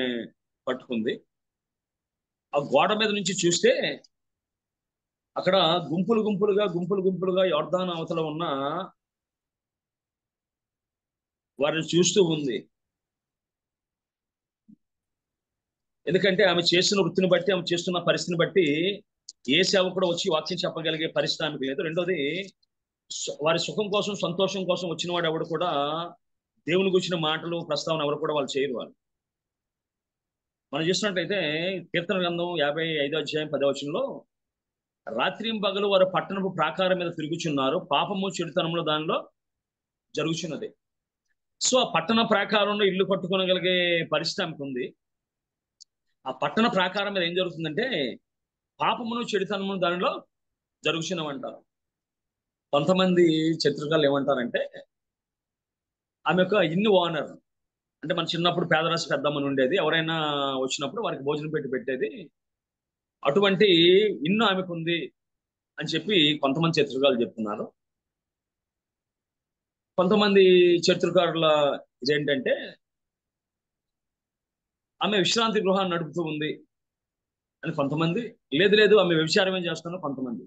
పట్టుకుంది. ఆ గోడ మీద నుంచి చూస్తే అక్కడ గుంపులు గుంపులుగా యొర్దాను అవతల ఉన్న వారిని చూస్తూ ఉంది. ఎందుకంటే ఆమె చేస్తున్న వృత్తిని బట్టి, ఆమె చేస్తున్న పరిస్థితిని బట్టి ఏ సేవకుడు వచ్చి వాక్యం చెప్పగలిగే పరిస్థితి ఆమెకు లేదు. రెండోది, వారి సుఖం కోసం, సంతోషం కోసం వచ్చిన వాడు ఎవడు కూడా దేవుని గురించిన మాటలు, ప్రస్తావన ఎవరు కూడా వాళ్ళు చేయరు. వాళ్ళు మనం చూసినట్లయితే కీర్తన గ్రంథం 55వ అధ్యాయం 10వ వచనంలో రాత్రింబగలు వారు పట్టణపు ప్రాకారం మీద తిరుగుచున్నారు, పాపము చెడుతనములు దానిలో జరుగుచున్నది. సో ఆ పట్టణ ప్రాకారంలో ఇల్లు కట్టుకోగలిగే పరిస్థితి ఆమెకు ఉంది. ఆ పట్టణ ప్రాకారం మీద ఏం జరుగుతుందంటే పాపమును చెడుతనమును దానిలో జరుగుచున్నవంటారు. కొంతమంది చరిత్రకారులు ఏమంటారంటే ఆమె యొక్క ఇల్లు ఓనర్, అంటే మన చిన్నప్పుడు పేదరాశి పెద్దమ్మని ఉండేది, ఎవరైనా వచ్చినప్పుడు వారికి భోజనం పెట్టేది, అటువంటి ఇల్లు ఆమెకు ఉంది అని చెప్పి కొంతమంది చరిత్రకారులు చెప్తున్నారు. కొంతమంది చరిత్రకారుల ఇదేంటంటే ఆమె విశ్రాంతి గృహాన్ని నడుపుతూ ఉంది అని కొంతమంది, లేదు ఆమె వ్యభిచారం ఏం చేస్తున్నారు కొంతమంది.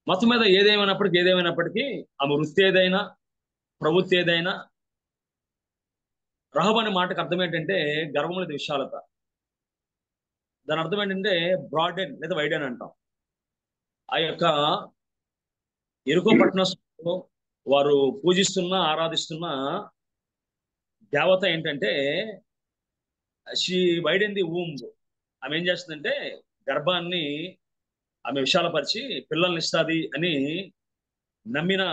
మొత్తం మీద ఏదేమైనప్పటికీ ఆమె వృత్తి ఏదైనా, ప్రవృత్తి ఏదైనా, రహబ్ అనే మాటకు అర్థం ఏంటంటే గర్వం లేదా విశాలత. దాని అర్థం ఏంటంటే బ్రాడ్ అండ్ లేదా వైడ్ అని అంటాం. ఆ యొక్క ఎరుకో పట్టణంలో వారు పూజిస్తున్న, ఆరాధిస్తున్న దేవత ఏంటంటే she wide in the womb. ఆమె ఏం చేస్తుందంటే గర్భాన్ని ఆమె విశాలపరిచి పిల్లల్ని ఇస్తుంది అని నమ్మిన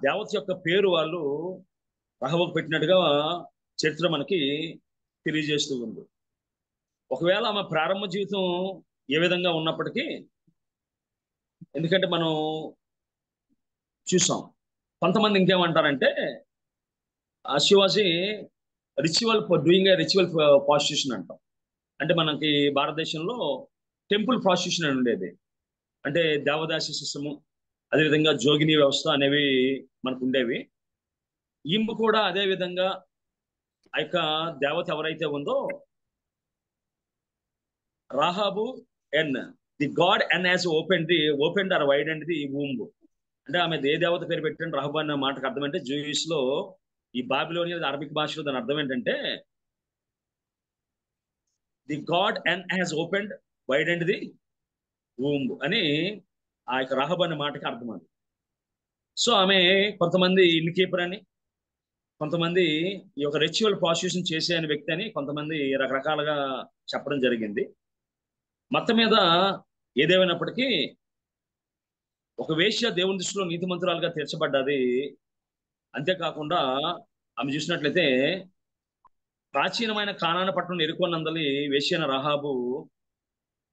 దేవత యొక్క పేరు వాళ్ళు రహబకు పెట్టినట్టుగా చరిత్ర మనకి తెలియజేస్తూ ఉంది. ఒకవేళ ఆమె ప్రారంభ జీవితం ఏ విధంగా ఉన్నప్పటికీ, ఎందుకంటే మనం చూసాం కొంతమంది ఇంకేమంటారంటే షీ వాజ్ రిచువల్ ప్రాస్టిట్యూషన్ అంటాం. అంటే మనకి భారతదేశంలో టెంపుల్ ప్రాస్టిట్యూషన్ అని ఉండేది, అంటే దేవదాసి సిస్టము, అదేవిధంగా జోగిని వ్యవస్థ అనేవి మనకు ఉండేవి. ఈమె కూడా అదే విధంగా ఆ యొక్క దేవత ఎవరైతే ఉందో Rahab and the God and has opened her wide and the womb. అంటే ఆమె ఏ దేవత పేరు పెట్టండి రహబ్ అనే మాటకు అర్థం అంటే జూయిష్ లో, ఈ బాబిలోనియన్ అరబిక్ భాషలో దాని అర్థం ఏంటంటే the God and has opened wide and the womb అని ఆ యొక్క రహబ్ అనే మాటకి అర్థం అది. సో ఆమె కొంతమంది ఇన్ కీపర్ అని, కొంతమంది ఈ యొక్క రిచువల్ ప్రాస్టిట్యూషన్ చేసే అనే వ్యక్తి అని, కొంతమంది రకరకాలుగా చెప్పడం జరిగింది. మొత్తం మీద ఏదేమైనప్పటికీ ఒక వేశ్య దేవుని దృష్టిలో నీతిమంతురాలుగా తీర్చబడ్డది. అంతేకాకుండా ఆమె చూసినట్లయితే ప్రాచీనమైన కానాన పట్టణం ఎరుకోనందలి వేశ్యైన రాహాబు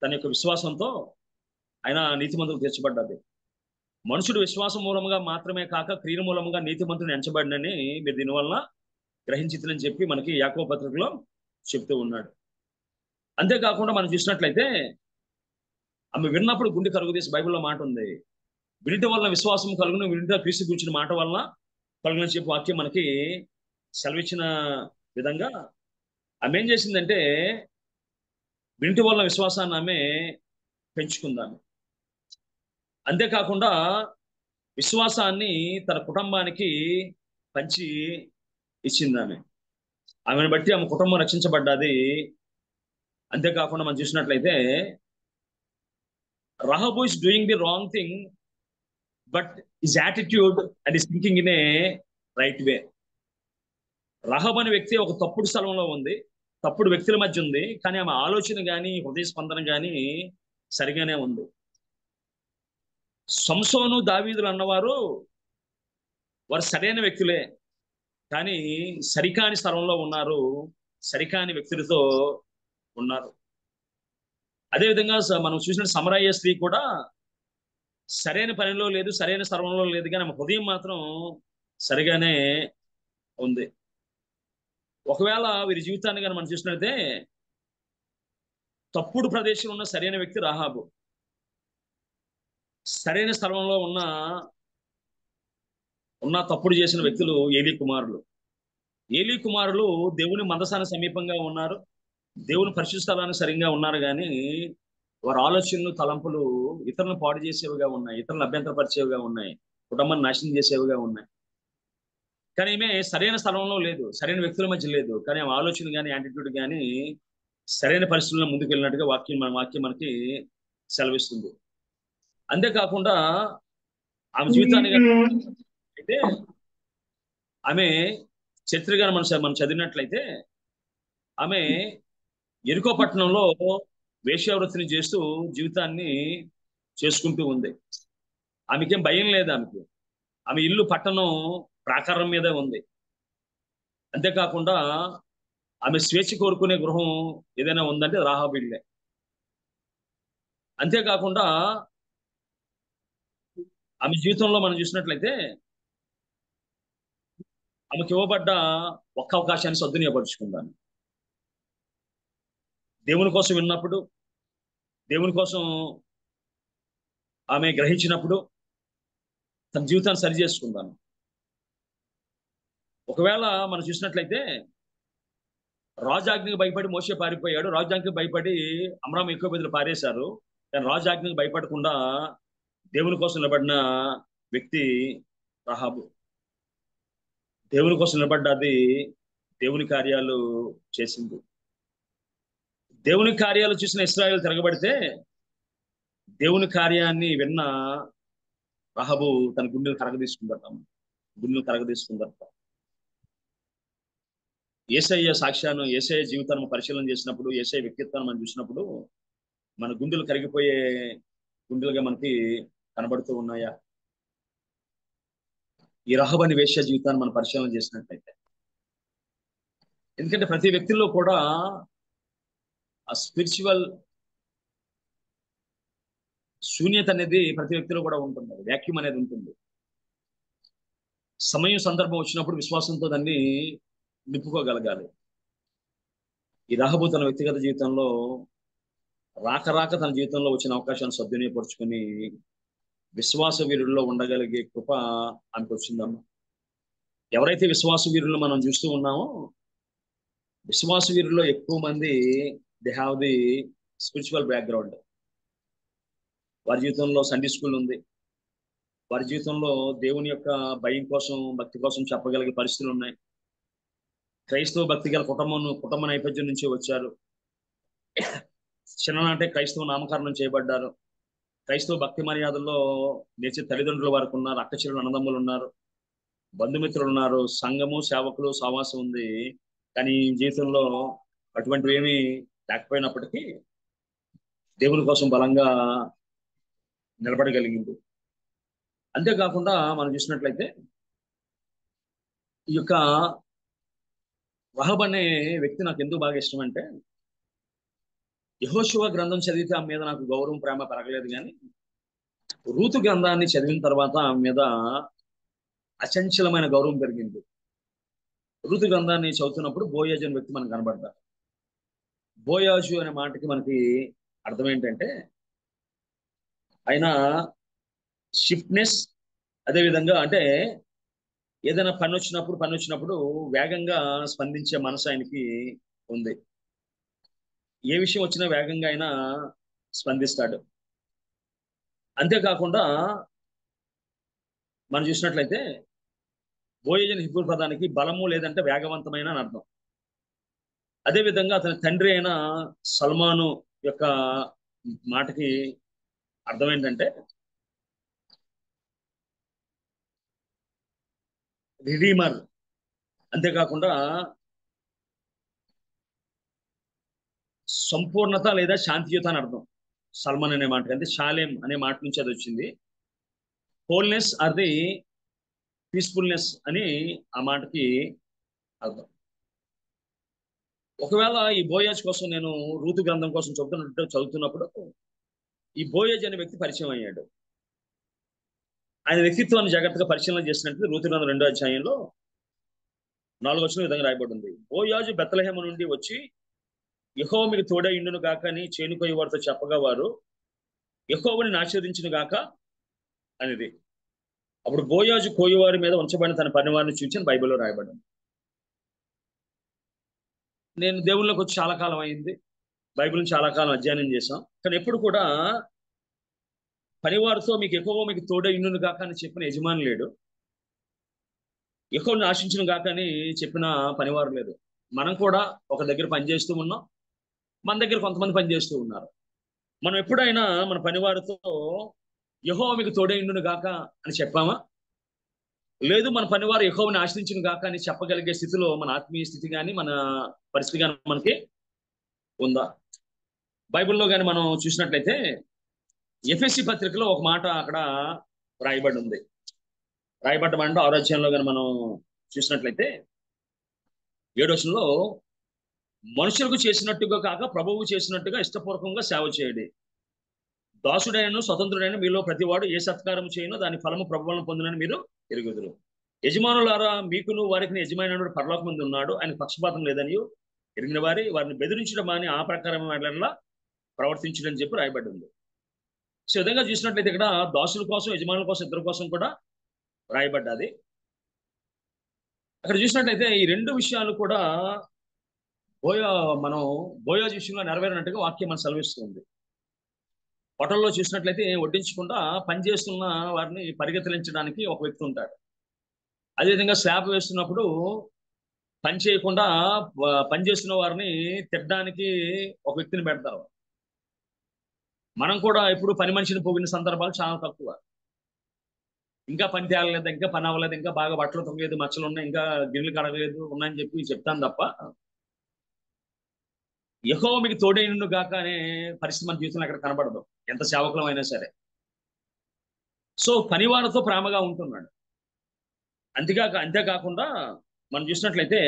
తన యొక్క విశ్వాసంతో ఆయన నీతిమంతులు తీర్చబడ్డది. మనుషుడు విశ్వాసం మూలముగా మాత్రమే కాక క్రియల మూలముగా నీతిమంతుని ఎంచబడినని మీరు దీనివల్ల గ్రహించితని చెప్పి మనకి యాకోబు పత్రికలో చెప్తూ ఉన్నాడు. అంతేకాకుండా మనం చూసినట్లయితే ఆమె విన్నప్పుడు గుండె కలుగుదీసి బైబిల్లో మాట ఉంది, వినటం వల్ల విశ్వాసం కలుగును, వినట క్రీస్తు గురించిన మాట వల్ల కలుగునని చెప్పి వాక్యం మనకి సెలవిచ్చిన విధంగా ఆమె ఏం చేసిందంటే వింటి వల్ల విశ్వాసాన్ని ఆమె పెంచుకుందాము. అంతేకాకుండా విశ్వాసాన్ని తన కుటుంబానికి పంచి ఇచ్చింది ఆమె. ఆమెను బట్టి ఆమె కుటుంబం రక్షించబడ్డది. అంతేకాకుండా మనం చూసినట్లయితే Rahab is doing the wrong thing, but his attitude and his thinking in a right way. Rahab అనే వ్యక్తి ఒక తప్పుడు స్థలంలో ఉంది, తప్పుడు వ్యక్తుల మధ్య ఉంది, కానీ ఆమె ఆలోచన కానీ హృదయ స్పందన కానీ సరిగానే ఉంది. సంసోను దావీదులు అన్నవారు వారు సరైన వ్యక్తులే, కానీ సరికాని స్థలంలో ఉన్నారు, సరికాని వ్యక్తులతో ఉన్నారు. అదేవిధంగా మనం చూసిన సమరయ్య స్త్రీ కూడా సరైన పనిలో లేదు, సరైన స్థలంలో లేదు, కానీ ఆమె హృదయం మాత్రం సరిగానే ఉంది. ఒకవేళ వీరి జీవితాన్ని కానీ మనం చూసినట్లయితే తప్పుడు ప్రదేశంలో ఉన్న సరైన వ్యక్తి రాహాబు, సరైన స్థలంలో ఉన్న తప్పుడు చేసిన వ్యక్తులు ఏలీ కుమారులు. ఏలీ కుమారులు దేవుని మందసానికి సమీపంగా ఉన్నారు, దేవుని పరిశుద్ధ స్థలానికి సరిగ్గా ఉన్నారు, కానీ వారి ఆలోచనలు తలంపులు ఇతరులను పాడు చేసేవిగా ఉన్నాయి, ఇతరులను అభ్యంతరపరిచేవిగా ఉన్నాయి, కుటుంబాన్ని నాశనం చేసేవిగా ఉన్నాయి. కానీ ఈమె సరైన స్థలంలో లేదు, సరైన వ్యక్తుల మధ్య లేదు, కానీ ఆమె ఆలోచన కానీ యాటిట్యూడ్ కానీ సరైన పరిస్థితుల్లో ముందుకు వెళ్ళినట్టుగా వాక్యం మనకి సెలవిస్తుంది. అంతేకాకుండా ఆమె జీవితాన్ని అయితే ఆమె చరిత్రగా మనం చదివినట్లయితే ఆమె ఎరుకో పట్టణంలో వేశ్యావృత్తిని చేస్తూ జీవితాన్ని చేసుకుంటూ ఉంది. ఆమెకేం భయం లేదు. ఆమె ఇల్లు పట్టణం ప్రాకారం మీదే ఉంది. అంతేకాకుండా ఆమె స్వేచ్ఛ కోరుకునే గృహం ఏదైనా ఉందంటే రాహాబు ఇల్లే. అంతేకాకుండా ఆమె జీవితంలో మనం చూసినట్లయితే ఆమెకి ఇవ్వబడ్డ ఒక్క అవకాశాన్ని సద్వినియోగపరుచుకుందాను. దేవుని కోసం విన్నప్పుడు, దేవుని కోసం ఆమె గ్రహించినప్పుడు తన జీవితాన్ని సరి చేసుకుందాను. ఒకవేళ మనం చూసినట్లయితే రాజాజ్ఞకి భయపడి మోషే పారిపోయాడు, రాజాజ్ఞకి భయపడి అమ్రాము ఎక్కువ బదులు పారేశారు, కానీ రాజాజ్ఞకి భయపడకుండా దేవుని కోసం నిలబడిన వ్యక్తి రాహాబు. దేవుని కోసం నిలబడ్డది దేవుని కార్యాలు చేసింది. దేవుని కార్యాలు చూసిన ఇశ్రాయేలు తిరగబడితే దేవుని కార్యాన్ని విన్న రాహాబు తన గుండెలు కరగదీసుకుందట. యేసయ్య సాక్ష్యాన్ని, యేసయ్య జీవితాన్ని పరిశీలన చేసినప్పుడు, యేసయ్య వ్యక్తిత్వాన్ని మనం చూసినప్పుడు మన గుండెలు కరిగిపోయే గుండెలుగా మనకి కనబడుతూ ఉన్నాయా? ఈ రహబ్ అనే వేశ్య జీవితాన్ని మనం పరిశీలన చేసినట్లయితే, ఎందుకంటే ప్రతి వ్యక్తిలో కూడా ఆ స్పిరిచువల్ శూన్యత అనేది ప్రతి వ్యక్తిలో కూడా ఉంటుంది, వ్యాక్యూమ్ అనేది ఉంటుంది. సమయం సందర్భం వచ్చినప్పుడు విశ్వాసంతో దాన్ని నింపుకోగలగాలి. ఈ రహబు తన వ్యక్తిగత జీవితంలో రాక తన జీవితంలో వచ్చిన అవకాశాన్ని సద్వినియోగపరుచుకొని విశ్వాస వీరుల్లో ఉండగలిగే కృప ఆమెకు వచ్చిందమ్మా. ఎవరైతే విశ్వాస వీరుల్లో మనం చూస్తూ ఉన్నామో, విశ్వాస వీరుల్లో ఎక్కువ మంది they have the spiritual background. వారి జీవితంలో సండే స్కూల్ ఉంది, వారి జీవితంలో దేవుని యొక్క భయం కోసం, భక్తి కోసం చెప్పగలిగే పరిస్థితులు ఉన్నాయి. క్రైస్తవ భక్తి గల కుటుంబ నేపథ్యం నుంచి వచ్చారు. చిన్ననాటే క్రైస్తవ నామకరణం చేయబడ్డారు. క్రైస్తవ భక్తి మర్యాదల్లో నేర్చే తల్లిదండ్రుల వారికి ఉన్నారు, అక్క చెల్లెలు అన్నదమ్ములు ఉన్నారు, బంధుమిత్రులు ఉన్నారు, సంఘము సేవకులు సహవాసం ఉంది. కానీ జీవితంలో అటువంటివి ఏమీ లేకపోయినప్పటికీ దేవుని కోసం బలంగా నిలబడగలిగింది. అంతేకాకుండా మనం చూసినట్లయితే ఈ యొక్క రహబ్ అనే వ్యక్తి నాకు ఎందుకు బాగా ఇష్టం అంటే, యెహోషువ గ్రంథం చదివితే ఆమె మీద నాకు గౌరవం, ప్రేమ పెరగలేదు, కానీ రూతు గ్రంథాన్ని చదివిన తర్వాత ఆమె మీద అచంచలమైన గౌరవం పెరిగింది. రూతు గ్రంథాన్ని చదువుతున్నప్పుడు బోయాజు అనే వ్యక్తి మనకు కనబడతారు. బోయాజు అనే మాటకి మనకి అర్థం ఏంటంటే ఆయన షిఫ్ట్నెస్, అదేవిధంగా అంటే ఏదైనా పని వచ్చినప్పుడు వేగంగా స్పందించే మనసు ఆయనకి ఉంది. ఏ విషయం వచ్చినా వేగంగా ఆయన స్పందిస్తాడు. అంతేకాకుండా మనం చూసినట్లయితే బోయజ్ అనే హిబ్రూ పదానికి బలము లేదంటే వేగవంతమైన అని అర్థం. అదేవిధంగా అతని తండ్రి అయిన సల్మాను యొక్క మాటకి అర్థం ఏంటంటే రిడీమర్. అంతేకాకుండా సంపూర్ణత లేదా శాంతియుత అని అర్థం. సల్మాన్ అనే మాట అంటే షాలేం అనే మాట నుంచి అది వచ్చింది. హోల్నెస్ ఆర్ ది పీస్ఫుల్నెస్ అని ఆ మాటకి అర్థం. ఒకవేళ ఈ బోయాజ్ కోసం నేను రూతు గ్రంథం కోసం చదువుతున్నప్పుడు ఈ బోయాజ్ అనే వ్యక్తి పరిచయం అయ్యాడు. ఆయన వ్యక్తిత్వాన్ని జాగ్రత్తగా పరిశీలన చేసినట్టు రూతు గ్రంథం 2వ అధ్యాయంలో 4వ వచనం విధంగా రాయబడి ఉంది. బోయాజు బెత్లెహేము నుండి వచ్చి యెహోవా మీకు తోడై ఇండును గాక అని చేనుకోయి వారితో చెప్పగా వారు యెహోవాని ఆశీర్వదించును గాక అనేది. అప్పుడు బోయాజు కోయివారి మీద ఉంచబడిన తన పనివారిని చూచి బైబిల్లో రాయబడింది. నేను దేవుళ్ళకి వచ్చి చాలా కాలం అయింది, బైబిల్ని చాలా కాలం అధ్యయనం చేశాం, కానీ ఎప్పుడు కూడా పనివారితో మీకు ఎక్కువ మీకు తోడై ఇండును గాక అని చెప్పిన యజమాని లేడు, ఎక్కువని ఆశించును గాక అని చెప్పిన పనివారు లేదు. మనం కూడా ఒక దగ్గర పనిచేస్తూ ఉన్నాం, మన దగ్గర కొంతమంది పనిచేస్తూ ఉన్నారు. మనం ఎప్పుడైనా మన పనివారితో యెహోవా మీకు తోడై ఇండును గాక అని చెప్పామా? లేదు, మన పనివారు యెహోవాని ఆశ్రయించును గాక అని చెప్పగలిగే స్థితిలో మన ఆత్మీయ స్థితి కానీ మన పరిస్థితి కానీ మనకి ఉందా? బైబిల్లో కానీ మనం చూసినట్లయితే ఎఫెసీ పత్రికలో ఒక మాట అక్కడ రాయబడి ఉంది. రాయబడ్డమంటే 6వ అధ్యాయంలో కానీ మనం చూసినట్లయితే 7వ వచనంలో మనుషులకు చేసినట్టుగా కాక ప్రభువు చేసినట్టుగా ఇష్టపూర్వకంగా సేవ చేయండి. దాసుడైన స్వతంత్రుడైన మీలో ప్రతివాడు ఏ సత్కారం చేయనో దాని ఫలము ప్రభువులను పొందునని మీరు ఎరుగుదురు. యజమానులారా మీకును వారికి యజమానుడు పరలోకమందు ఉన్నాడు, ఆయన పక్షపాతం లేదని ఎరిగిన వారిని బెదిరించడం అని ఆ ప్రకారం ప్రవర్తించడం చెప్పి రాయబడి ఉంది. సో ఈ విధంగా చూసినట్లయితే ఇక్కడ దాసుల కోసం యజమానుల కోసం ఇద్దరి కోసం కూడా రాయబడ్డది. అక్కడ చూసినట్లయితే ఈ రెండు విషయాలు కూడా బోయాజు విషయంలో నెరవేరినట్టుగా వాక్యం మనం సెలవిస్తుంది. హోటల్లో చూసినట్లయితే వడ్డించకుండా పనిచేస్తున్న వారిని పరిగెత్తించడానికి ఒక వ్యక్తి ఉంటాడు. అదేవిధంగా స్లాబ్ వేస్తున్నప్పుడు పని చేయకుండా పనిచేస్తున్న వారిని తిట్టడానికి ఒక వ్యక్తిని పెడతారు. మనం కూడా ఎప్పుడు పని మనిషిని పోగిన సందర్భాలు చాలా తక్కువ. ఇంకా పని తేలలేదు, ఇంకా పని అవ్వలేదు, ఇంకా బాగా బట్టలు తొంగలేదు, మచ్చలు ఉన్నాయి, ఇంకా గిన్నెలు కడగలేదు ఉన్నాయని చెప్పి చెప్తాను తప్ప యెహోవా మీకు తోడైనను గాక అనే పరిస్థితి మన జీవితంలో అక్కడ కనబడదు, ఎంత సేవకులం అయినా సరే. సో పనివారితో ప్రేమగా ఉంటున్నాడు. అంతేకాకుండా మనం చూసినట్లయితే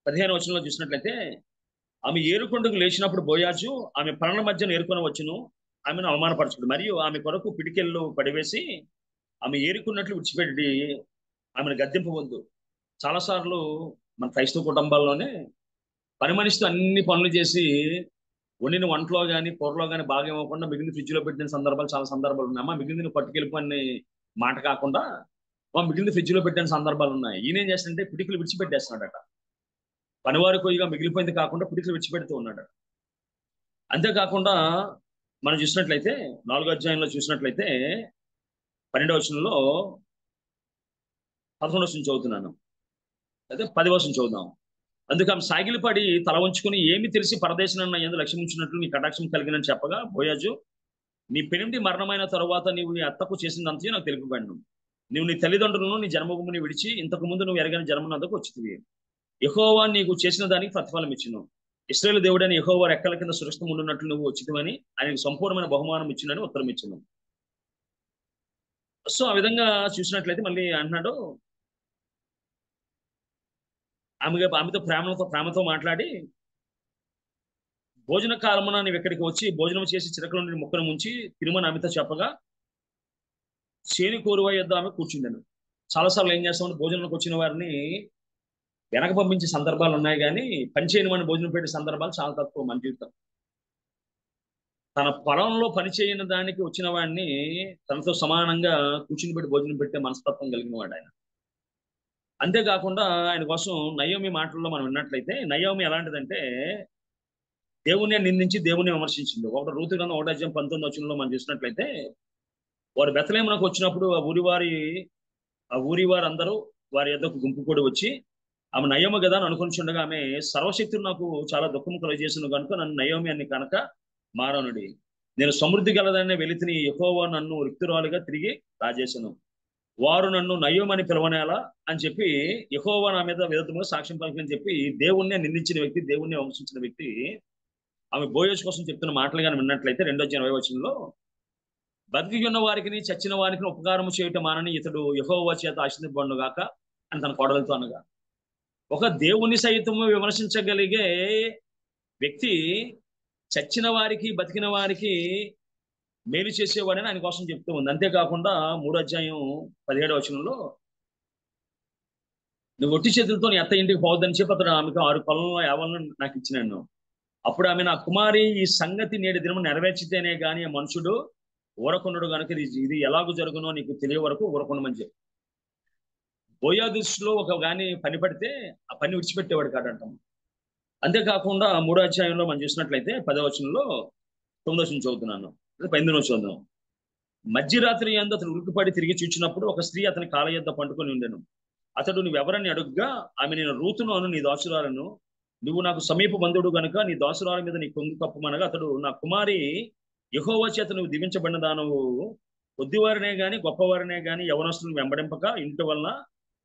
15వ వచనంలో చూసినట్లయితే ఆమె ఏరుకొండకు లేచినప్పుడు బోయాజు ఆమె ప్రాణుల మధ్యన ఏరుకొని వచ్చును, ఆమెను అవమానపరచుడు మరియు ఆమె కొరకు పిడికెళ్ళు పడివేసి ఆమె ఏరుకున్నట్లు విడిచిపెట్టి ఆమెను గద్దెంపవద్దు. చాలాసార్లు మన క్రైస్తవ కుటుంబాల్లోనే పని మనిషితో అన్ని పనులు చేసి వండిన వంటలో కానీ కూరలో కానీ బాగా ఇవ్వకుండా మిగిలిన ఫ్రిడ్జ్లో పెట్టిన సందర్భాలు చాలా సందర్భాలు ఉన్నాయి. అమ్మా మిగిలిన పట్టుకెళ్ళిపోయిన మాట కాకుండా మిగిలిన ఫ్రిడ్జ్లో పెట్టిన సందర్భాలు ఉన్నాయి. ఈయన ఏం చేస్తుంటే పిడికిలు విడిచిపెట్టేస్తున్నాడట. పనివారి కొయ్యగా మిగిలిపోయింది కాకుండా పిడికిలు విడిచిపెడుతూ ఉన్నాడు. అంతేకాకుండా మనం చూసినట్లయితే 4వ అధ్యాయంలో చూసినట్లయితే 12వ వచనంలో 11వ వచనం చదువుతున్నాను, అయితే 10వ వచనం చదువుదాం. అందుకు ఆమె సాగిలిపడి తల ఉంచుకుని ఏమి తెలిసి పరదేశనన్న యందు లక్ష్యం ఉంచినట్లు నీ కటాక్షం కలిగినని చెప్పగా బోయాజు నీ పెనిమిటి మరణమైన తరువాత నీవు నీ అత్తకు చేసిందంతా నాకు తెలియబడిను. నువ్వు నీ తల్లిదండ్రులను నీ జన్మభూమిని విడిచి ఇంతకు ముందు నువ్వు ఎరగని జన్మనందుకు వచ్చితివి. యెహోవా నీకు చేసిన దానికి ప్రతిఫలం ఇచ్చును. ఇశ్రాయేలు దేవుడైన యెహోవా రెక్కల కింద సురక్షితం ఉండున్నట్లు నువ్వు వచ్చితివని ఆయనకు సంపూర్ణమైన బహుమానం ఇచ్చునని ఉత్తరం ఇచ్చును. సో ఆ విధంగా చూసినట్లయితే మళ్ళీ అంటున్నాడు, ఆమెతో ప్రేమతో మాట్లాడి భోజన కాలమున నీవు ఇక్కడికి వచ్చి భోజనం చేసి చిరకల నుండి ముక్కను ముంచి తిరుమని ఆమెతో చెప్పగా చేని కోరువా యొద్ద ఆమె కూర్చుండెను. చాలాసార్లు ఏం చేస్తామంటే భోజనంలోకి వచ్చిన వారిని వెనక పంపించే సందర్భాలు ఉన్నాయి, కానీ పని చేయని వాడిని భోజనం పెట్టే సందర్భాలు చాలా తక్కువ మన జీవితం. తన పొలంలో పని చేయని దానికి వచ్చిన వాడిని తనతో సమానంగా కూర్చుని పెట్టి భోజనం పెట్టే మనస్తత్వం కలిగిన వాడు ఆయన. అంతేకాకుండా ఆయన కోసం నయోమి మాటల్లో మనం విన్నట్లయితే నయోమి ఎలాంటిదంటే దేవుణ్ణి నిందించి దేవుణ్ణి విమర్శించింది. ఒకటి రూతు గ్రంథం 1:19 మనం చూసినట్లయితే వారు బెత్లెహేమునకు వచ్చినప్పుడు ఆ ఊరి వారందరూ వారి యొద్దకు గుంపు కూడి వచ్చి ఆమె నయోమి కదా అని అనుకుంటుండగా ఆమె సర్వశక్తులు నాకు చాలా దుఃఖము కలుగజేసిన కనుక నన్ను నయోమి అని కనుక మారనుడి. నేను సమృద్ధి గలదాన్ని వెలితిని యెహోవా నన్ను రిక్తురాలుగా తిరిగి రాజేశాను. వారు నన్ను నయోమి అని పిలవనేలా అని చెప్పి యెహోవా నా మీద విరుద్ధంగా సాక్ష్యం పలికినని చెప్పి దేవుణ్ణి నిందించిన వ్యక్తి, దేవుణ్ణి వంశించిన వ్యక్తి ఆమె బోయోజు కోసం చెప్తున్న మాటలు కానీ విన్నట్లయితే 2:20 బతికి ఉన్న వారికి చచ్చిన వారికి ఉపకారం చేయటం మానని ఇతడు యెహోవా చేత ఆశీర్వదింపబడును గాక అని తన కోడలతో అనగా, ఒక దేవుని సైతము విమర్శించగలిగే వ్యక్తి చచ్చిన వారికి బతికిన వారికి మేలు చేసేవాడని ఆయన కోసం చెప్తూ ఉంది. అంతేకాకుండా 3:17 నువ్వు ఒట్టి చేతులతో నీ అత్త ఇంటికి పోవద్దని చెప్పి అతడు ఆమెకు 6 కొలను 50 నాకు ఇచ్చినాను. అప్పుడు ఆమె నా కుమారి ఈ సంగతి నేటి దినము నెరవేర్చితేనే గాని ఆ మనుషుడు ఊరకొండడు కనుక ఇది ఎలాగూ జరుగునో నీకు తెలియ వరకు ఊరకొండమని చెప్పి బోయా దృష్టిలో ఒక గాని పని పడితే ఆ పని విడిచిపెట్టేవాడు కాదంటాం. అంతేకాకుండా 3 మనం చూసినట్లయితే 10 9 చదువుతున్నాను, 18 చదువుతున్నాం. మధ్యరాత్రి యందు అతను ఉలికిపడి తిరిగి చూచినప్పుడు ఒక స్త్రీ అతని కాళ్ళ యొద్ద పండుకొని ఉండెను. అతడు నువ్వెవరని అడుగ్గా ఆమె నేను రూతును అను నీ దాసురాలను, నువ్వు నాకు సమీప బంధువుడు గనుక నీ దాసురాల మీద నీ కొంగు కప్పమనగా అతడు నా కుమారి యెహోవా చేత నువ్వు దీవించబడిన దానవు, కొద్దివారినే గాని గొప్పవారినే గాని యవనస్తులను వెంబడింపక ఇంటి వలన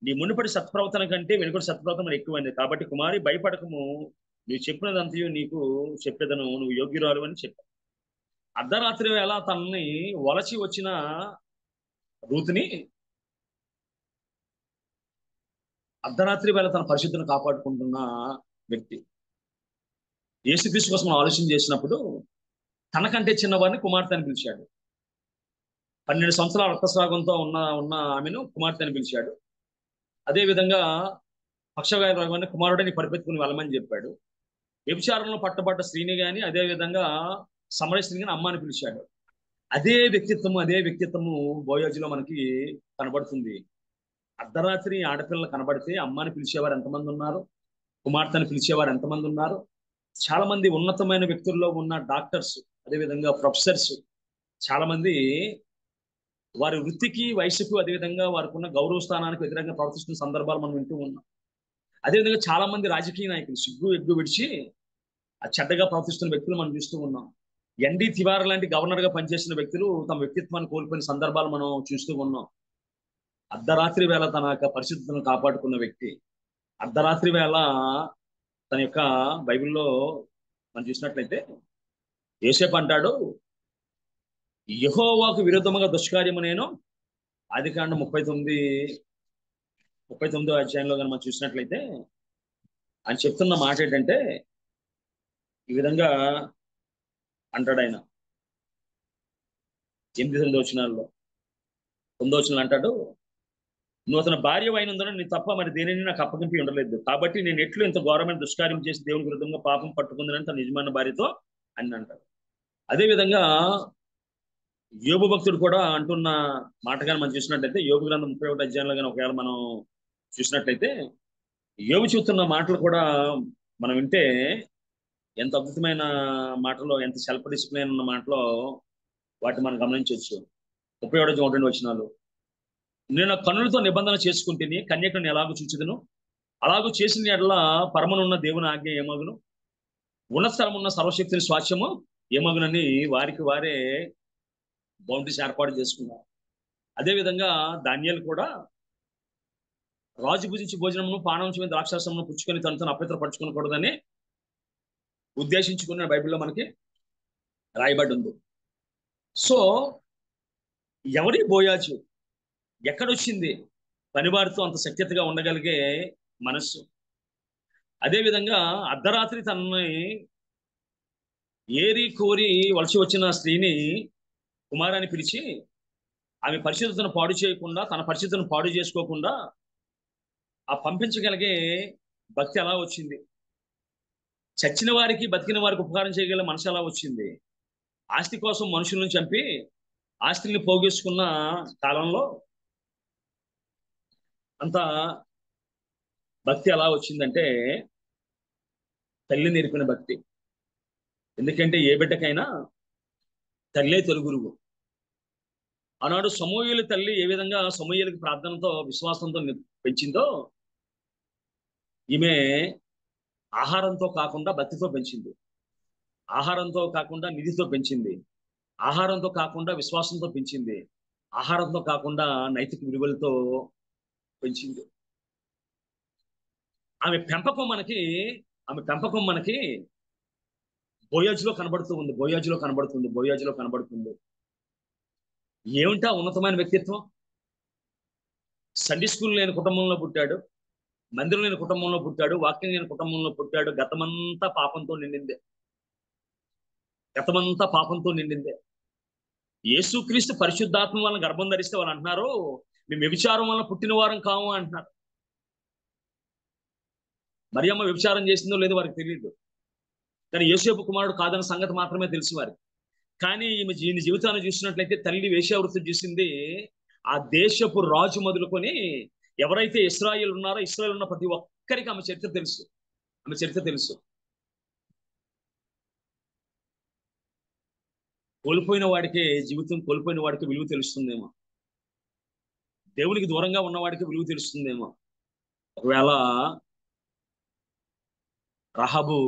నీ మునుపటి సత్ప్రవర్తన కంటే వెనుకటి సత్ప్రవర్తన ఎక్కువైంది. కాబట్టి కుమారి భయపడకము, నువ్వు చెప్పినదంతయు నీకు చెప్పేదను, నువ్వు యోగ్యురాలు అని చెప్పాను. అర్ధరాత్రి వేళ తనని వలచి వచ్చిన రూతుని అర్ధరాత్రి వేళ తన పరిశుద్ధిని కాపాడుకుంటున్న వ్యక్తి యేసుక్రీస్తు కోసం ఆలోచన చేసినప్పుడు తనకంటే చిన్నవారిని కుమార్తె అని పిలిచాడు. 12 సంవత్సరాల రక్తస్రాగంతో ఉన్న ఆమెను కుమార్తె అని పిలిచాడు. అదేవిధంగా పక్షవాయు రోగాన్ని కుమారుడిని పరిపెత్తుకుని వెళ్ళమని చెప్పాడు. వ్యభిచారంలో పట్టబడ్డ స్త్రీని గాని అదేవిధంగా సమరయ స్త్రీని అమ్మ అని పిలిచాడు. అదే వ్యక్తిత్వము బోయోజులో మనకి కనబడుతుంది. అర్ధరాత్రి ఆడపిల్లలు కనబడితే అమ్మని పిలిచేవారు ఎంతమంది ఉన్నారు, కుమార్తెని పిలిచేవారు ఎంతమంది ఉన్నారు. చాలా మంది ఉన్నతమైన వ్యక్తుల్లో ఉన్న డాక్టర్స్, అదేవిధంగా ప్రొఫెసర్స్, చాలా మంది వారి వృత్తికి వయసుకు అదేవిధంగా వారికి ఉన్న గౌరవ స్థానానికి వ్యతిరేకంగా ప్రవర్తిస్తున్న సందర్భాలు మనం వింటూ ఉన్నాం. అదేవిధంగా చాలా మంది రాజకీయ నాయకులు సిగ్గు ఎగ్గు విడిచి ఆ చెడ్డగా ప్రవర్తిస్తున్న వ్యక్తులు మనం చూస్తూ ఉన్నాం. ఎన్డీ తివారీ లాంటి గవర్నర్ గా పనిచేసిన వ్యక్తులు తమ వ్యక్తిత్వాన్ని కోల్పోయిన సందర్భాలు మనం చూస్తూ ఉన్నాం. అర్ధరాత్రి వేళ తన యొక్క పరిశుద్ధతను కాపాడుకున్న వ్యక్తి, అర్ధరాత్రి వేళ తన యొక్క బైబిల్లో మనం చూసినట్లయితే యోసేపు అంటాడు, యెహోవాకు విరుద్ధముగా దుష్కార్యము నేను ఆదికాండం 39 కానీ మనం చూసినట్లయితే ఆయన చెప్తున్న మాట ఏంటంటే ఈ విధంగా అంటాడు. ఆయన 8-9 అంటాడు, నువ్వు అతని భార్య అయినందున నీ తప్ప మరి దేనిని నాకు అప్పగింపి ఉండలేదు. కాబట్టి నేను ఎట్లు ఇంత ఘోరమైన దుష్కార్యం చేసి దేవుని విరుద్ధంగా పాపం పట్టుకుందని తన నిజమైన భార్యతో అని అంటాడు. అదేవిధంగా యోబు భక్తుడు కూడా అంటున్న మాట కానీ మనం చూసినట్లయితే యోబు గ్రంథం 31 కానీ ఒకవేళ మనం చూసినట్లయితే యోబు చెబుతున్న మాటలు కూడా మనం వింటే ఎంత అద్భుతమైన మాటలో, ఎంత సెల్ఫ్ డిసిప్లిన్ ఉన్న మాటలో వాటిని మనం గమనించవచ్చు. 31 నేను కన్నులతో నిబంధన చేసుకుంటేని కన్యకను ఎలాగో చూచిదను, అలాగూ చేసిన ఎడల పరమనున్న దేవుని ఆజ్ఞ ఏమగును, ఉన్నత స్థలం ఉన్న సర్వశక్తిని స్వాస్థ్యము ఏమగునని వారికి వారే బౌండరీస్ ఏర్పాటు చేసుకున్నారు. అదేవిధంగా దానియేలు కూడా రాజు భుజించి భోజనమును పానం ద్రాక్షారసమును పుచ్చుకొని తనతో అపవిత్రపరచుకోకూడదని ఉద్దేశించుకున్న బైబిల్లో మనకి రాయబడి ఉంది. సో ఎవరి బోయాజు, ఎక్కడొచ్చింది పనివారితో అంత సఖ్యతగా ఉండగలిగే మనస్సు? అదేవిధంగా అర్ధరాత్రి తనని ఏరి కోరి వలసి వచ్చిన స్త్రీని కుమారాన్ని పిలిచి ఆమె పరిశుద్ధతను పాడు చేయకుండా, తన పరిశుద్ధతను పాడు చేసుకోకుండా ఆ పంపించగలిగే భక్తి ఎలా వచ్చింది? చచ్చిన వారికి బతికిన వారికి ఉపకారం చేయగల మనసు ఎలా వచ్చింది? ఆస్తి కోసం మనుషులను చంపి ఆస్తిని పోగేసుకున్న కాలంలో అంత భక్తి ఎలా వచ్చిందంటే తల్లి నేర్పిన భక్తి. ఎందుకంటే ఏ బిడ్డకైనా తల్లే తొలి. ఆనాడు సమూయేలు తల్లి ఏ విధంగా సమూయేలుకి ప్రార్థనతో విశ్వాసంతో పెంచిందో, ఈమె ఆహారంతో కాకుండా భక్తితో పెంచింది. ఆహారంతో కాకుండా నిధితో పెంచింది. ఆహారంతో కాకుండా విశ్వాసంతో పెంచింది. ఆహారంతో కాకుండా నైతిక విలువలతో పెంచింది. ఆమె పెంపకం మనకి బోయాజులో కనబడుతుంది. ఏమిటా ఉన్నతమైన వ్యక్తిత్వం? సండే స్కూల్ లేని కుటుంబంలో పుట్టాడు, మందిరం లేని కుటుంబంలో పుట్టాడు, వాక్యం లేని కుటుంబంలో పుట్టాడు. గతమంతా పాపంతో నిండిందే. యేసుక్రీస్తు పరిశుద్ధాత్మ వలన గర్భం ధరిస్తే వాళ్ళు అంటున్నారు, మేము వ్యభిచారం వలన పుట్టిన వారం కాము అంటున్నారు. మరియమ్మ వ్యభిచారం చేసిందో లేదో వారికి తెలియదు, కానీ యోసేపు కుమారుడు కాదన్న సంగతి మాత్రమే తెలుసు వారికి. కానీ ఈమె జీవితాన్ని చూసినట్లయితే తల్లి వేశ్యావృత్తి చూసింది. ఆ దేశపు రాజు మొదలుకొని ఎవరైతే ఇశ్రాయేల్ ఉన్నారో, ఇశ్రాయేల్ ఉన్న ప్రతి ఒక్కరికి ఆమె చరిత్ర తెలుసు. కోల్పోయిన వాడికే జీవితం, కోల్పోయిన వాడికి విలువ తెలుస్తుందేమో, దేవునికి దూరంగా ఉన్నవాడికి విలువ తెలుస్తుందేమో. ఒకవేళ రహాబు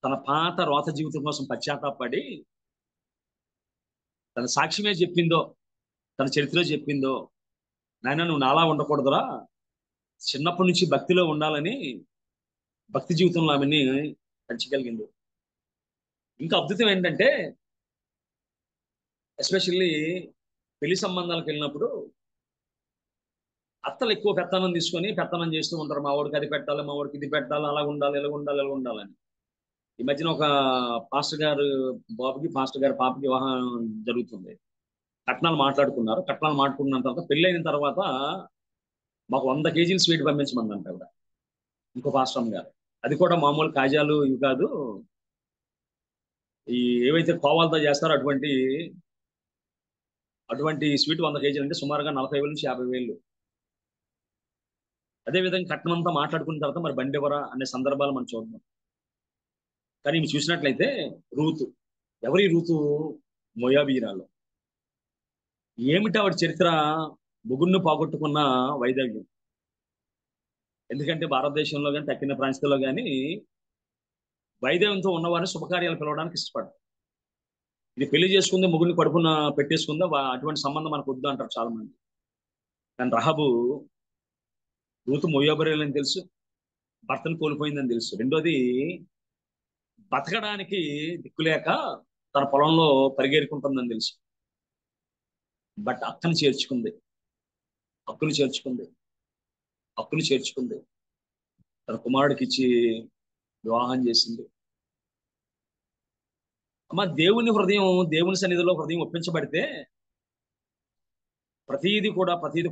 తన పాత రోత జీవితం కోసం పశ్చాత్తాపడి తన సాక్ష్యమే చెప్పిందో, తన చరిత్ర చెప్పిందో, నాయన నువ్వు నాలా ఉండకూడదురా, చిన్నప్పటి నుంచి భక్తిలో ఉండాలని భక్తి జీవితంలో ఆమెని పెంచగలిగింది. ఇంకా అద్భుతం ఏంటంటే, ఎస్పెషల్లీ పెళ్లి సంబంధాలకు వెళ్ళినప్పుడు అత్తలు ఎక్కువ పెత్తనం చేస్తూ ఉంటారు. మా వాడికి అది పెట్టాలి, మా వాడికి ఇది పెట్టాలి, అలా ఉండాలి, ఇలా ఉండాలని. ఈ మధ్యన ఒక పాస్టర్ గారు బాబుకి, పాస్టర్ గారి పాపకి వివాహం జరుగుతుంది. కట్నాలు మాట్లాడుకున్న తర్వాత పెళ్ళైన తర్వాత మాకు 100 కేజీలు స్వీట్ పంపించమందంట ఆవిడ, ఇంకో పాస్టర్ గారు. అది కూడా మామూలు కాజాలు ఇవి కాదు, ఈ ఏవైతే కోవాలతో చేస్తారో అటువంటి స్వీట్ 100 కేజీలు అంటే సుమారుగా 40,000 నుంచి 50,000. అదేవిధంగా కట్నం అంతా మాట్లాడుకున్న తర్వాత మరి బండి ఎవరా అనే సందర్భాలు మనం చూద్దాం. కానీ ఇవి చూసినట్లయితే రూతు, ఎవరి రూతు? మోయాబీరాలు. ఏమిటి ఆవిడ చరిత్ర? ముగ్గురును పోగొట్టుకున్న వైదవ్యం. ఎందుకంటే భారతదేశంలో కానీ తక్కిన ప్రాంతాల్లో కానీ వైదవ్యంతో ఉన్నవారిని శుభకార్యాలు పిలవడానికి ఇష్టపడరు. ఇది పెళ్లి చేసుకుంది, ముగ్గురిని కడుపున పెట్టేసుకుందా, అటువంటి సంబంధం మనకు వద్దు అంటారు చాలా మంది. కానీ రూతు మోయాబీరాలని తెలుసు, భర్తను కోల్పోయిందని తెలుసు. రెండోది, బతకడానికి దిక్కులేక తన పొలంలో పరిగెరుకుంటుందని తెలుసు. బట్ హక్కును చేర్చుకుంది. తన కుమారుడికి ఇచ్చి వివాహం చేసింది. అమ్మ, దేవుని సన్నిధిలో హృదయం ఒప్పించబడితే ప్రతిదీ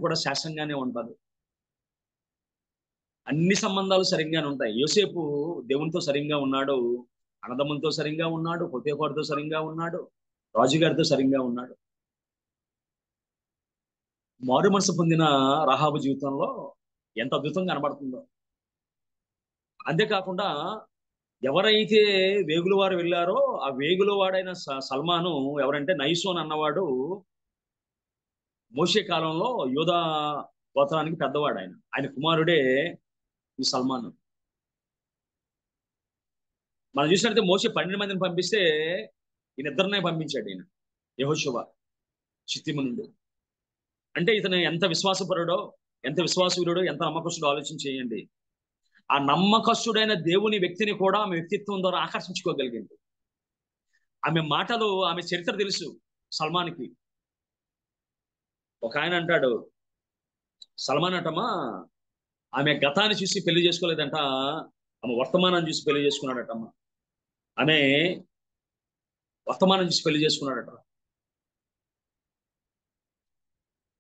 కూడా శాశ్వతంగానే ఉంటుంది. అన్ని సంబంధాలు సరిగ్గానే ఉంటాయి. యోసేపు దేవునితో సరిగ్గా ఉన్నాడు, అన్నదమ్ములతో సరిగ్గా ఉన్నాడు, పొతేఫారుతో సరిగ్గా ఉన్నాడు, రాజుగారితో సరిగ్గా ఉన్నాడు. మారు మనసు పొందిన రహాబు జీవితంలో ఎంత అద్భుతంగా కనబడుతుందో. అంతేకాకుండా ఎవరైతే వేగుల వారు వెళ్ళారో ఆ వేగుల వాడైన సల్మాను ఎవరంటే నైసోన్ అన్నవాడు మోషే కాలంలో యోధా గోత్రానికి పెద్దవాడు. ఆయన కుమారుడే ఈ సల్మాను. మనం చూసినట్లయితే మోషే 12 మందిని పంపిస్తే ఈయన 2 పంపించాడు. ఈయన యెహోషువ షిత్తీము నుండి. అంటే ఇతను ఎంత విశ్వాసపరుడో, ఎంత విశ్వాసవీరుడో, ఎంత నమ్మకస్తుడో ఆలోచన చేయండి. ఆ నమ్మకస్తుడైన దేవుని వ్యక్తిని కూడా ఆమె వ్యక్తిత్వం ద్వారా ఆకర్షించుకోగలిగింది. ఆమె మాటలు, ఆమె చరిత్ర తెలుసు సల్మాన్కి. ఒక ఆయన అంటాడు, సల్మాన్ అంటమా ఆమె గతాన్ని చూసి పెళ్లి చేసుకోలేదంట, ఆమె వర్తమానాన్ని చూసి పెళ్లి చేసుకున్నాడటమ్మా. ఆమె వర్తమానం చూసి పెళ్లి చేసుకున్నాడట.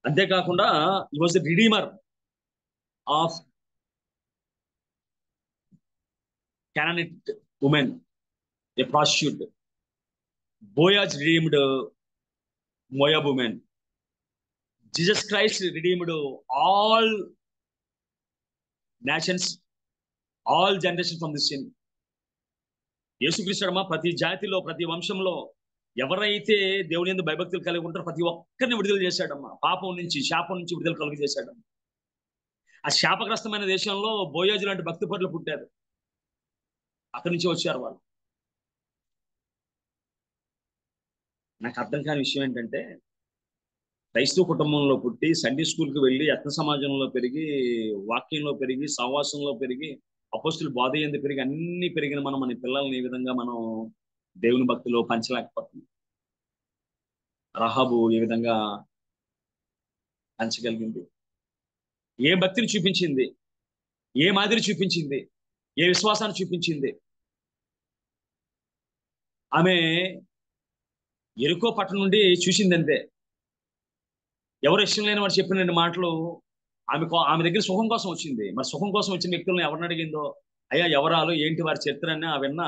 అంతేకాకుండా he was the redeemer of Canaanite woman, a prostitute. Boaz redeemed Moab woman. Jesus Christ redeemed all nations, all generation from this sin. యేసుక్రీస్తుడమ్మా ప్రతి జాతిలో ప్రతి వంశంలో ఎవరైతే దేవుని యందు భయభక్తులు కలిగి ఉంటారో ప్రతి ఒక్కరిని విడుదల చేశాడమ్మా. పాపం నుంచి శాపం నుంచి విడుదల కలుగు చేశాడమ్మా. ఆ శాపగ్రస్తమైన దేశంలో బోయాజు లాంటి భక్తి పరులు పుట్టారు. అక్కడి నుంచి వచ్చారు వాళ్ళు. నాకు అర్థం కాని విషయం ఏంటంటే, క్రైస్తవ కుటుంబంలో పుట్టి సండే స్కూల్కి వెళ్ళి యత్న సమాజంలో పెరిగి వాక్యంలో పెరిగి సహవాసంలో పెరిగి అపోస్తులు బోధ యందు పెరిగి అన్ని పెరిగిన మనం మన పిల్లల్ని ఈ విధంగా మనం దేవుని భక్తిలో పంచలేకపోతున్నాం. రహాబు ఏ విధంగా పంచగలిగింది? ఏ భక్తిని చూపించింది? ఏ మాదిరి చూపించింది? ఏ విశ్వాసాన్ని చూపించింది? ఆమె ఎరుకో పట్టణం నుండి చూసిందంతే. ఎవరు ఇష్టం లేని వాడు చెప్పిన 2 మాటలు ఆమె దగ్గర సుఖం కోసం వచ్చింది. మరి సుఖం కోసం వచ్చిన వ్యక్తులను ఎవరిని అడిగిందో, అయ్యా ఎవరాలు ఏంటి వారి చరిత్ర అని అవన్న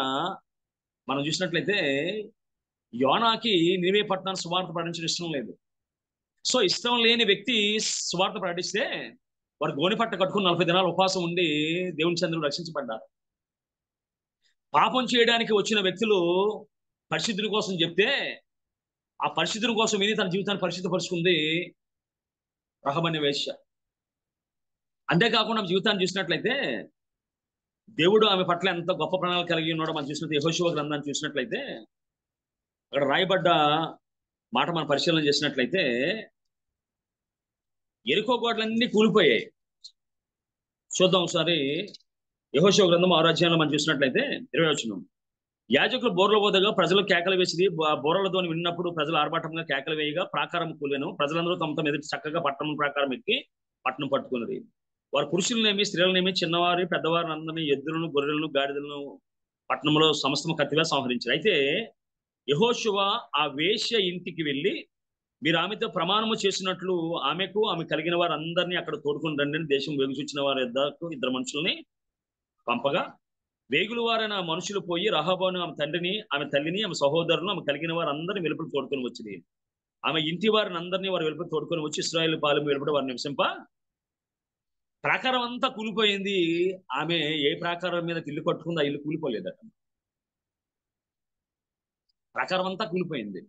మనం చూసినట్లయితే యోనాకి నినివే పట్టణాన్ని సువార్త ప్రకటించడం ఇష్టం లేదు. సో ఇష్టం లేని వ్యక్తి సువార్త ప్రకటిస్తే వారు గోని పట్ట కట్టుకుని 40 దినాలు ఉపవాసం ఉండి దేవుని చంద్రుడు రక్షించబడ్డారు. పాపం చేయడానికి వచ్చిన వ్యక్తులు పరిశుద్ధుని కోసం చెప్తే ఆ పరిశుద్ధుని కోసం విని తన జీవితాన్ని పరిశుద్ధపరుచుకుంది రహబ్ అనే వేశ్య. అంతేకాకుండా జీవితాన్ని చూసినట్లయితే దేవుడు ఆమె పట్ల ఎంత గొప్ప ప్రణాళిక కలిగి ఉన్నాడో మనం చూసినట్టు యెహోషువ గ్రంథాన్ని చూసినట్లయితే అక్కడ రాయబడ్డ మాట మనం పరిశీలన చేసినట్లయితే ఎరికో గోడలన్నీ కూలిపోయాయి. చూద్దాం ఒకసారి యెహోషువ గ్రంథం 6వ అధ్యాయంలో మనం చూసినట్లయితే 20వ వచనం. యాజకులు బోర్ల పోదగా ప్రజలు కేకలు వేసి బోర్లతో విన్నప్పుడు ప్రజలు ఆర్భాటంగా కేకలు వేయగా ప్రాకారం కూలేను. ప్రజలందరూ తమ తమ ఎదుటి చక్కగా పట్టణం ప్రాకారం ఎక్కి పట్టణం పట్టుకున్నది. వారు పురుషులనేమి స్త్రీలనేమి చిన్నవారి పెద్దవారిని అందరినీ ఎద్దులను గొర్రెలను గాడిదలను పట్టణంలో సమస్తము కత్తిగా సంహరించారు. అయితే యెహోషువ ఆ వేశ్య ఇంటికి వెళ్ళి మీరు ఆమెతో ప్రమాణము చేసినట్లు ఆమెకు ఆమె కలిగిన వారు అందరినీ అక్కడ తోడుకుని రండి అని దేశం వేగుచూచిన వారి ఇద్దరు మనుషుల్ని పంపగా వేగులు వారైన మనుషులు పోయి రహాబును ఆమె తండ్రిని ఆమె తల్లిని ఆమె సహోదరులను ఆమె కలిగిన వారు అందరినీ వెలుపల తోడుకొని వచ్చింది. ఆమె ఇంటి వారిని అందరినీ వారు వెలుపల తోడుకొని వచ్చి ఇశ్రాయేలు పాలెం వెలుపల వారిని నివసింప ప్రాకారం అంతా కూలిపోయింది. ఆమె ఏ ప్రాకారం మీద ఇల్లు కట్టుకుందో ఆ ఇల్లు కూలిపోలేదట. ప్రాకారం అంతా కూలిపోయింది.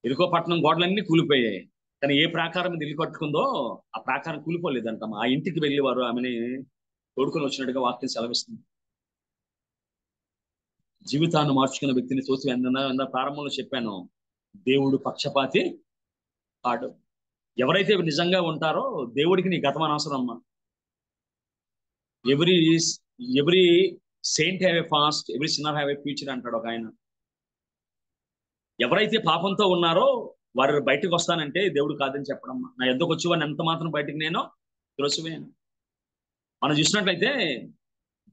ఎరుకో పట్టణం గోడలన్నీ కూలిపోయాయి. కానీ ఏ ప్రాకారం మీద ఇల్లు కట్టుకుందో ఆ ప్రాకారం కూలిపోలేదంట. ఆ ఇంటికి వెళ్ళి వారు ఆమెని తోడుకొని వచ్చినట్టుగా వాక్యం సెలవిస్తుంది. జీవితాన్ని మార్చుకున్న వ్యక్తిని చూసి ప్రారంభంలో చెప్పాను, దేవుడు పక్షపాతి కాడు. ఎవరైతే నిజంగా ఉంటారో దేవుడికి నీ గతం అనవసరం అమ్మా. Every Saint have a past, every sinner have a future అంటాడు ఒక ఆయన. ఎవరైతే పాపంతో ఉన్నారో వారు బయటకు వస్తానంటే దేవుడు కాదని చెప్పడమ్మా. నా ఎద్దకు వచ్చి వాడిని ఎంత మాత్రం బయటకు నేను త్రోసివేయను. మనం చూసినట్లయితే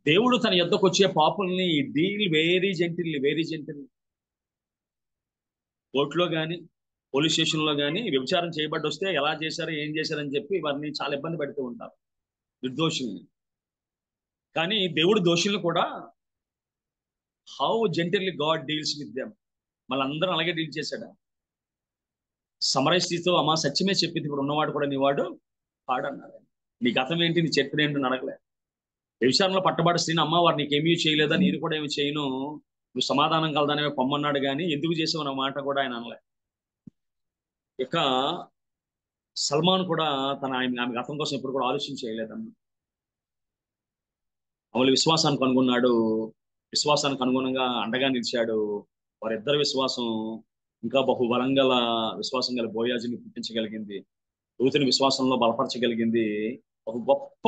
దేవుడు తన యొద్దకు వచ్చే పాపుల్ని డీల్ వెరీ జెంటిల్. కోర్టులో కానీ పోలీస్ స్టేషన్లో కానీ వ్యభిచారం చేయబడి వస్తే ఎలా చేశారు ఏం చేశారని చెప్పి వారిని చాలా ఇబ్బంది పెడుతూ ఉంటారు, నిర్దోషుల్ని. కానీ దేవుడు దోషుల్ని కూడా how gently God deals with them, మళ్ళీ అందరూ అలాగే డీల్ చేశాడు. సమరస్థితితో అమ్మా సత్యమే చెప్పింది, ఇప్పుడు ఉన్నవాడు కూడా నీవాడు పాడన్నాడు. నీ గతం ఏంటి, నీ చరిత్ర ఏంటి అని అడగలే. వ్యభిచారంలో పట్టబడి స్త్రీని అమ్మ వారు నీకేమీ చేయలేదా, నేను కూడా ఏమి చేయను, నువ్వు సమాధానం కలదానే పొమ్మన్నాడు. కానీ ఎందుకు చేసావు అన్న మాట కూడా ఆయన అనలే. ఇక సల్మాన్ కూడా ఆమె గతం కోసం ఎప్పుడు కూడా ఆలోచన చేయలేదన్న. ఆమె విశ్వాసానికి కనుగొన్నాడు, విశ్వాసానికి అనుగుణంగా అండగా నిలిచాడు. వారిద్దరి విశ్వాసం ఇంకా బహుబలంగా విశ్వాసం గల బోయాజుని పుట్టించగలిగింది. రూతుని విశ్వాసంలో బలపరచగలిగింది. ఒక గొప్ప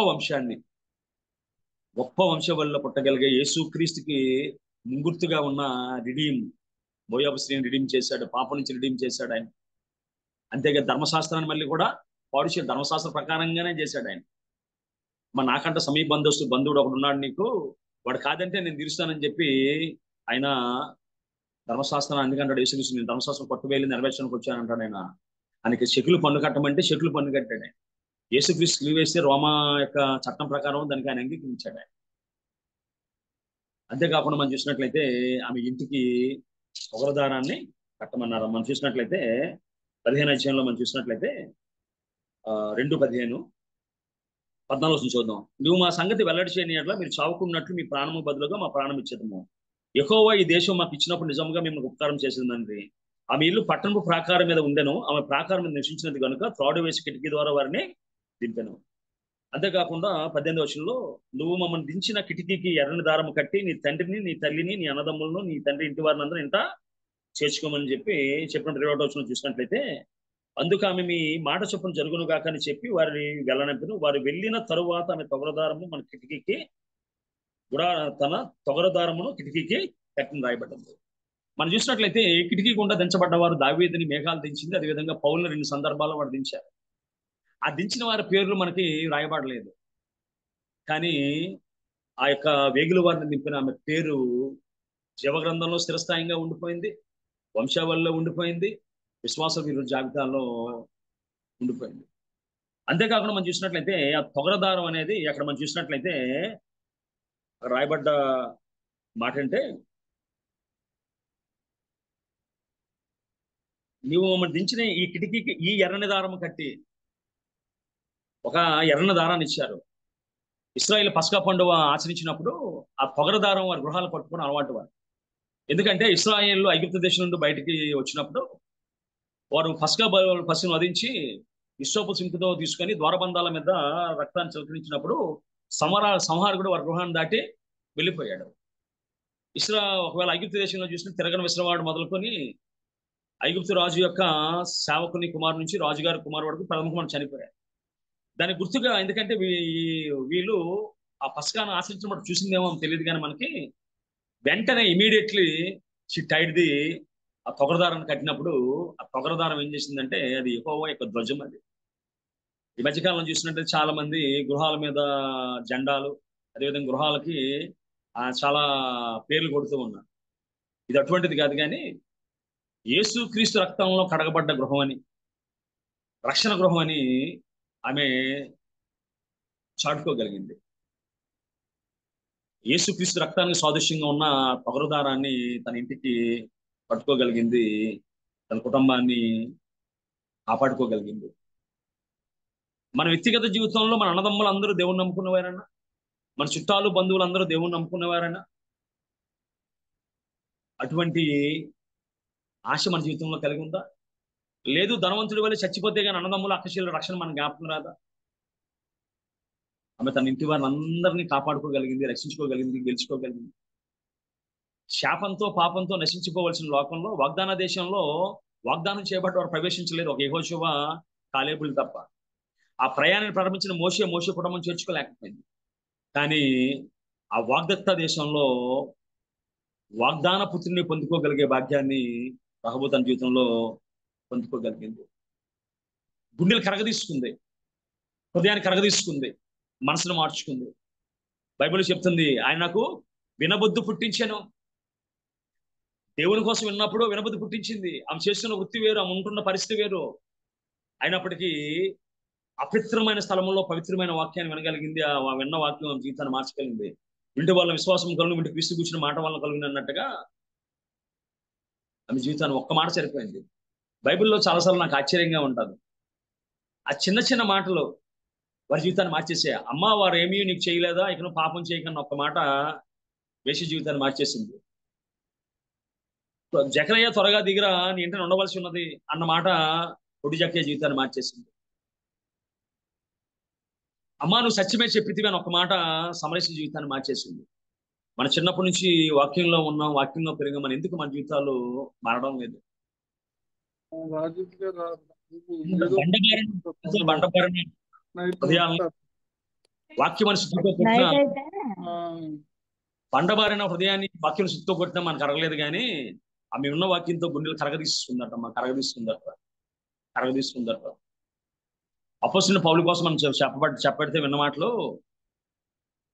వంశం వల్ల పుట్టగలిగే యేసుక్రీస్తుకి ముంగుర్తుగా ఉన్న బోయాబు స్త్రీని రిడీమ్ చేశాడు, పాపం నుంచి రిడీమ్ చేశాడు ఆయన. అంతేగా ధర్మశాస్త్రాన్ని మళ్ళీ కూడా పాడు చేసి ధర్మశాస్త్ర ప్రకారంగానే చేశాడు ఆయన. నాకంటే సమీప బంధువుడు ఒకడు ఉన్నాడు నీకు, వాడు కాదంటే నేను తీరుస్తానని చెప్పి ఆయన ధర్మశాస్త్రాన్ని అందుకంటాడు. యేసుక్రీస్తు నేను ధర్మశాస్త్రం కొట్టువేలి నెరవేర్చడానికి వచ్చానంటాడు ఆయన. ఆయనకి చెక్కులు పన్ను కట్టమంటే చెక్కులు పన్ను కట్టాడు ఆయన. యేసుక్రీస్తు సిలువ వేస్తే రోమా యొక్క చట్టం ప్రకారం దానికి ఆయన అంగీకరించాడు ఆయన. అంతేకాకుండా మనం చూసినట్లయితే ఆమె ఇంటికి పొగరదారాన్ని కట్టమన్నారు. మనం చూసినట్లయితే 15వ అధ్యాయంలో మనం చూసినట్లయితే 2:15 14 చూద్దాం. నువ్వు మా సంగతి వెల్లడి చేయని యెడల మీరు చావుకున్నట్లు మీ ప్రాణము బదులుగా మా ప్రాణం ఇచ్చేదము. యెహోవా ఈ దేశం మాకు ఇచ్చినప్పుడు నిజంగా మేము ఉపకారం చేసిందండి. ఆమె ఇల్లు పట్టణపు ప్రాకారం మీద ఉండెను. ఆమె ప్రాకారం మీద నివసించినది కనుక త్రాడు వేసి కిటికీ ద్వారా వారిని దింపెను. అంతేకాకుండా 18వ వచనంలో నువ్వు మమ్మల్ని దించిన కిటికీకి ఎర్రని దారము కట్టి నీ తండ్రిని నీ తల్లిని నీ అన్నదమ్ములను నీ తండ్రి ఇంటి వారిని అందరూ ఇంట చేర్చుకోమని చెప్పిన 21వ వచనం చూసినట్లయితే అందుకు ఆమె మీ మాట చొప్పున జరుగును గాక అని చెప్పి వారిని వెళ్ళనంపెను. వారు వెళ్ళిన తరువాత ఆమె తొగరదారము మన కిటికీకి కూడా తన తొగరదారమును కిటికీకి కట్టిన రాయబడ్డది. మనం చూసినట్లయితే కిటికీ గుండా దించబడ్డవారు దావీదుని మేఘాలు దించింది. అదేవిధంగా పౌలుని 2 సందర్భాల్లో వాడు దించారు. ఆ దించిన వారి పేర్లు మనకి రాయబడలేదు, కానీ ఆ యొక్క వేగుల వారిని దింపిన ఆమె పేరు జీవగ్రంథంలో స్థిరస్థాయిగా ఉండిపోయింది, వంశావళిలో ఉండిపోయింది, విశ్వాస వీరుల జాబితాలో ఉండిపోయింది. అంతేకాకుండా మనం చూసినట్లయితే ఆ తొగరదారం అనేది అక్కడ మనం చూసినట్లయితే రాయబడ్డ మాట అంటే నీవు మమ్మల్ని దించిన ఈ కిటికీకి ఈ ఎర్రని దారం కట్టి ఒక ఎర్రని దారాన్ని ఇచ్చారు. ఇశ్రాయేలు పస్కా పండుగ ఆచరించినప్పుడు ఆ పొగరదారం వారి గృహాలు పట్టుకుని అలవాటు వారు. ఎందుకంటే ఇశ్రాయేలు ఐగుప్తు దేశం నుండి బయటికి వచ్చినప్పుడు వారు పశువును వధించి విశ్వపు సింకుతో తీసుకొని ద్వారబంధాల మీద రక్తాన్ని చిలకరించినప్పుడు సంహారకుడు వారి గృహాన్ని దాటి వెళ్ళిపోయాడు. ఒకవేళ ఐగుప్తు దేశంలో చూసిన తిరగని విశ్రవాడు మొదలుకొని ఐగుప్తు రాజు యొక్క సేవకుని కుమారు నుంచి రాజుగారి కుమారు వరకు ప్రథమ కుమారుడు చనిపోయాడు. దాని గుర్తుగా, ఎందుకంటే వీళ్ళు ఆ పస్కాను ఆచరించినప్పుడు చూసిందేమో తెలియదు, కానీ మనకి వెంటనే ఇమీడియట్లీ షీ టైడ్ ది ఆ తొగరదారాన్ని కట్టినప్పుడు ఆ తొగరదారం ఏం చేసిందంటే అది యెహోవా యొక్క ధ్వజం. అది ఈ మధ్యకాలంలో చూసినట్టే చాలా మంది గృహాల మీద జెండాలు, అదేవిధంగా గృహాలకి చాలా పేర్లు కొడుతూ ఉన్నారు. ఇది అటువంటిది కాదు, కానీ యేసు క్రీస్తు రక్తంలో కడగబడ్డ గృహం అని, రక్షణ గృహం అని ఆమె చాటుకోగలిగింది. యేసుక్రీస్తు రక్తానికి సాదృశ్యంగా ఉన్న తొగరదారాన్ని తన ఇంటికి పట్టుకోగలిగింది, తన కుటుంబాన్ని కాపాడుకోగలిగింది. మన వ్యక్తిగత జీవితంలో మన అన్నదమ్ములు అందరూ దేవుణ్ణి నమ్ముకున్నవారైనా, మన చుట్టాలు బంధువులు అందరూ దేవుణ్ణి నమ్ముకున్నవారైనా, అటువంటి ఆశ మన జీవితంలో కలిగి ఉందా? లేదు, ధనవంతుడి వల్ల చచ్చిపోతే కానీ అన్నదమ్ముల అక్కశీల రక్షణ మన జ్ఞాపకం రాదా? ఆమె తన ఇంటి వారిని అందరినీ కాపాడుకోగలిగింది, రక్షించుకోగలిగింది, గెలుచుకోగలిగింది. శాపంతో పాపంతో నశించిపోవలసిన లోకంలో వాగ్దాన దేశంలో వాగ్దానం చేయబట్టి వారు ప్రవేశించలేదు, ఒక యెహోషువ కాలేబులు తప్ప. ఆ ప్రయాణాన్ని ప్రారంభించిన మోషే కుటుంబం చేర్చుకోలేకపోయింది. కానీ ఆ వాగ్దత్త దేశంలో వాగ్దాన పుత్రుని పొందుకోగలిగే భాగ్యాన్ని రహబు తన జీవితంలో పొందుకోగలిగింది. గుండెలు కరగదీసుకుంది, హృదయాన్ని కరగదీసుకుంది, మనసును మార్చుకుంది. బైబిల్ చెప్తుంది, ఆయన నాకు వినబుద్ధి పుట్టించాను. దేవుని కోసం విన్నప్పుడు వినబుద్ధి పుట్టించింది. ఆమె చేస్తున్న వృత్తి వేరు, ఆమె ఉంటున్న పరిస్థితి వేరు. అయినప్పటికీ అపవిత్రమైన స్థలంలో పవిత్రమైన వాక్యాన్ని వినగలిగింది. ఆ విన్న వాక్యం ఆమె జీవితాన్ని మార్చగలిగింది. ఇంటి వాళ్ళ విశ్వాసం కలుగు, ఇంటి క్రీస్తు కూర్చున్న మాట వల్ల కలిగింది అన్నట్టుగా ఆమె జీవితాన్ని ఒక్క మాట సరిపోయింది. బైబిల్లో చాలాసార్లు నాకు ఆశ్చర్యంగా ఉంటుంది, ఆ చిన్న చిన్న మాటలు వారి జీవితాన్ని మార్చేసే. అమ్మ, వారు ఏమీ నీకు చేయలేదా, ఇక నువ్వు పాపం చేయకన్నా ఒక్క మాట వేసి జీవితాన్ని మార్చేసింది. జకరయ్య త్వరగా దిగిరా, నీ ఇంటిని ఉండవలసి ఉన్నది అన్న మాట పొడి జక్కయ్య జీవితాన్ని మార్చేసింది. అమ్మ, నువ్వు సత్యమే చెప్పితివి అని ఒక మాట సమరసి జీవితాన్ని మార్చేసింది. మన చిన్నప్పటి నుంచి వాక్యంలో ఉన్నాం, వాక్యంలో పెరిగాం, మన ఎందుకు మన జీవితాలు మారడం లేదు? వాక్యం మన శుద్ధితో కొట్టిన బండబారిన హృదయాన్ని వాక్యం శుద్ధితో కొట్టినా మనకు కరగలేదు, కానీ ఆమె ఉన్న వాక్యంతో గుండెలు కరగదీస్తుందట. అపోస్తలుడైన పౌలు కోసం మనం చెప్పబడితే విన్న మాటలు,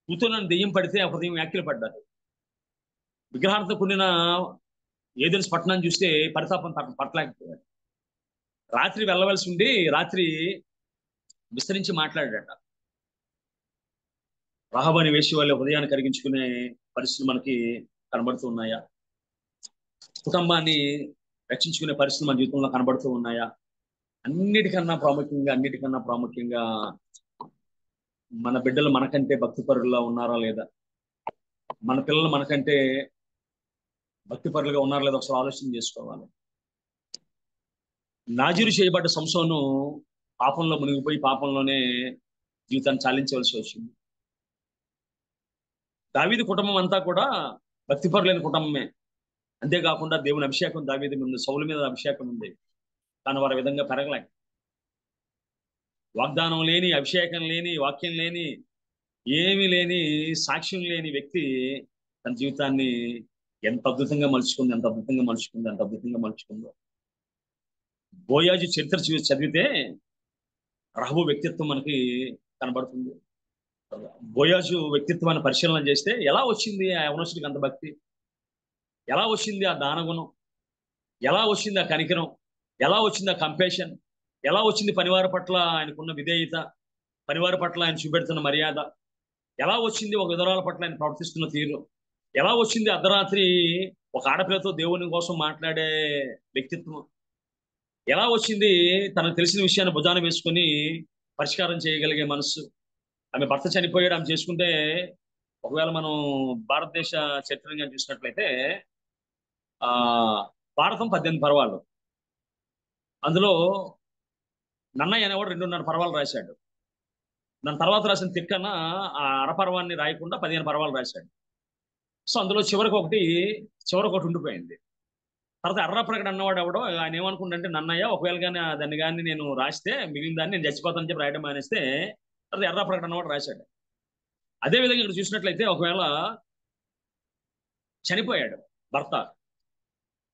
కూతురులను దెయ్యం పడితే ఆ హృదయం వ్యాఖ్యలు పడ్డారు. విగ్రహాలతో కూడిన ఏదెన్స్ పట్టణాన్ని చూస్తే పరితాపం పట్టలేకపోయాడు. రాత్రి వెళ్ళవలసి ఉండి రాత్రి విస్తరించి మాట్లాడాడట. రహబు అనే వేశ్య వాళ్ళ హృదయాన్ని కరిగించుకునే పరిస్థితులు మనకి కనబడుతూ ఉన్నాయా? కుటుంబాన్ని రక్షించుకునే పరిస్థితులు మన జీవితంలో కనబడుతూ ఉన్నాయా? అన్నిటికన్నా ప్రాముఖ్యంగా మన బిడ్డలు మనకంటే భక్తిపరులుగా ఉన్నారా లేదా, మన పిల్లలు మనకంటే భక్తిపరులుగా ఉన్నారా లేదా ఒకసారి ఆలోచన చేసుకోవాలి. నాజీరు చేయబడ్డ సంసోను పాపంలో మునిగిపోయి పాపంలోనే జీవితాన్ని చాలించవలసి వచ్చింది. దావీదు కుటుంబం అంతా కూడా భక్తిపరులైన కుటుంబమే. అంతేకాకుండా దేవుని అభిషేకం దావీదు ముందు, సౌలు మీద అభిషేకం ఉంది, కానీ వారి విధంగా పెరగలేక, వాగ్దానం లేని, అభిషేకం లేని, వాక్యం లేని, ఏమీ లేని, సాక్ష్యం లేని వ్యక్తి తన జీవితాన్ని ఎంత అద్భుతంగా మలుచుకుంది, ఎంత అద్భుతంగా మలుచుకుంది, ఎంత అద్భుతంగా మలుచుకుందో. బోయాజు చరిత్ర చదివితే రహబు వ్యక్తిత్వం మనకి కనబడుతుంది. బోయాజు వ్యక్తిత్వాన్ని పరిశీలన చేస్తే ఎలా వచ్చింది ఆ యవనస్తుడికి అంత భక్తి, ఎలా వచ్చింది ఆ దానగుణం, ఎలా వచ్చింది ఆ కనికరం, ఎలా వచ్చింది ఆ కంపేషన్, ఎలా వచ్చింది పనివారి పట్ల ఆయనకున్న విధేయత, పనివారి పట్ల ఆయన చూపెడుతున్న మర్యాద, ఎలా వచ్చింది ఒక విధురాల పట్ల ఆయన ప్రవర్తిస్తున్న తీరు, ఎలా వచ్చింది అర్ధరాత్రి ఒక ఆడపిల్లతో దేవుని కోసం మాట్లాడే వ్యక్తిత్వం, ఎలా వచ్చింది తనకు తెలిసిన విషయాన్ని భుజాన వేసుకొని పరిష్కారం చేయగలిగే మనస్సు. ఆమె భర్త చనిపోయాడు, ఆమె చేసుకుంటే, ఒకవేళ మనం భారతదేశ చరిత్రగా చూసినట్లయితే ఆ భారతం 18 పర్వాలు, అందులో నన్నయ్య అనేవాడు 2.5 పర్వాలు రాశాడు. దాని తర్వాత రాసిన తిక్కన ఆ అరపర్వాన్ని రాయకుండా 15 పర్వాలు రాశాడు. సో అందులో చివరికి ఒకటి ఉండిపోయింది. తర్వాత ఎర్రప్రగడ అన్నవాడు ఎవడో ఆయన ఏమనుకుంటే, నన్నయ్య ఒకవేళ కానీ దాన్ని కానీ నేను రాస్తే మిగిలిన దాన్ని నేను చచ్చిపోతానని చెప్పి రాయడం మానేస్తే, తర్వాత ఎర్రప్రగడ అన్నవాడు రాశాడు. అదేవిధంగా ఇక్కడ చూసినట్లయితే ఒకవేళ చనిపోయాడు భర్త,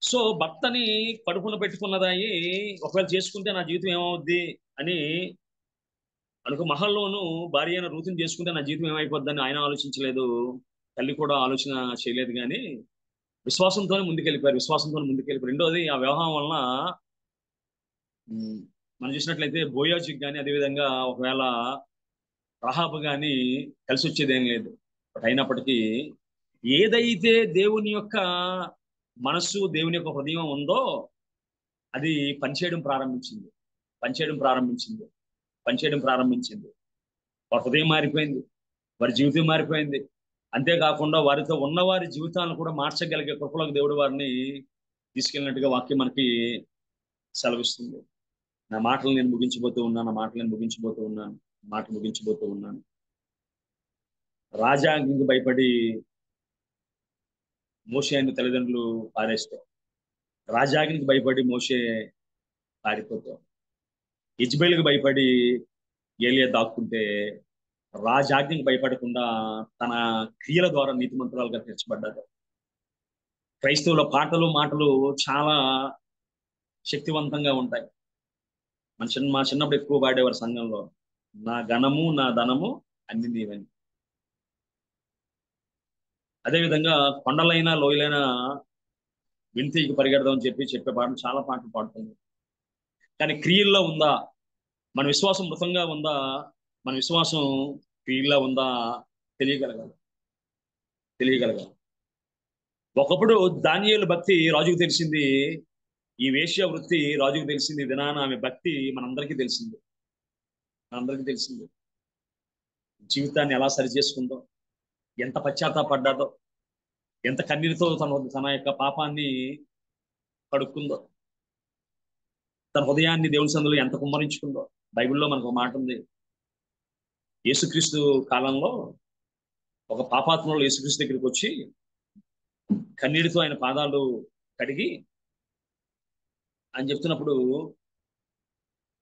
సో భర్తని కడుపున పెట్టుకున్నదాయి ఒకవేళ చేసుకుంటే నా జీవితం ఏమవుద్ది అని అనుకో, మహల్లోనూ భార్య అయిన రూతుని చేసుకుంటే నా జీవితం ఏమైపోద్దని ఆయన ఆలోచించలేదు, తల్లి కూడా ఆలోచన చేయలేదు, కానీ విశ్వాసంతోనే ముందుకెళ్ళిపోయారు. రెండోది ఆ వ్యవహారం వలన మనం చూసినట్లయితే బోయాజుకి కానీ, అదేవిధంగా ఒకవేళ రహాబు కానీ కలిసి వచ్చేది ఏం లేదు. బట్ అయినప్పటికీ ఏదైతే దేవుని యొక్క మనస్సు, దేవుని యొక్క హృదయం ఉందో అది పనిచేయడం ప్రారంభించింది. వారి హృదయం మారిపోయింది, వారి జీవితం మారిపోయింది. అంతేకాకుండా వారితో ఉన్న వారి జీవితాలను కూడా మార్చగలిగే కృపలోకి దేవుడు వారిని తీసుకెళ్ళినట్టుగా వాక్యం మనకి సెలవిస్తుంది. నా మాటలు నేను ముగించబోతూ ఉన్నాను. రాజాకి భయపడి మోషే అనే తల్లిదండ్రులు పారేస్తారు. రాజాగ్నికి భయపడి మోషే పారిపోతాం. ఇజ్బేల్కి భయపడి ఏలియా దాక్కుంటే, రాజాజ్ఞకి భయపడకుండా తన క్రియల ద్వారా నీతిమంతురాలుగా తీర్చబడ్డారు. క్రైస్తవుల పాటలు మాటలు చాలా శక్తివంతంగా ఉంటాయి. మా చిన్నప్పుడు ఎక్కువ పాడేవారు సంఘంలో, నా ఘనము నా ధనము అన్ని నీవని. అదేవిధంగా కొండలైనా లోయలైనా వింతీకి పరిగెడదామని చెప్పే పాటలు, చాలా పాటలు పాడుతుంది. కానీ క్రియల్లో ఉందా, మన విశ్వాసం మృతంగా ఉందా, మన విశ్వాసం క్రియల్లో ఉందా తెలియగలగాలి. ఒకప్పుడు దానియేలు భక్తి రాజుకు తెలిసింది, ఈ వేశ్య వృత్తి రాజుకు తెలిసింది. దినాన ఆమె భక్తి మనందరికీ తెలిసింది. జీవితాన్ని ఎలా సరి చేసుకుందో, ఎంత పశ్చాత్తాపడ్డాదో, ఎంత కన్నీరుతో తన యొక్క పాపాన్ని కడుక్కుందో, తన హృదయాన్ని దేవుని సందులో ఎంత కుమ్మరించుకుందో. బైబిల్లో మనకు ఒక మాట ఉంది, యేసుక్రీస్తు కాలంలో ఒక పాపాత్ముడు యేసుక్రీస్తు దగ్గరికి వచ్చి కన్నీటితో ఆయన పాదాలు కడిగి అని చెప్తున్నప్పుడు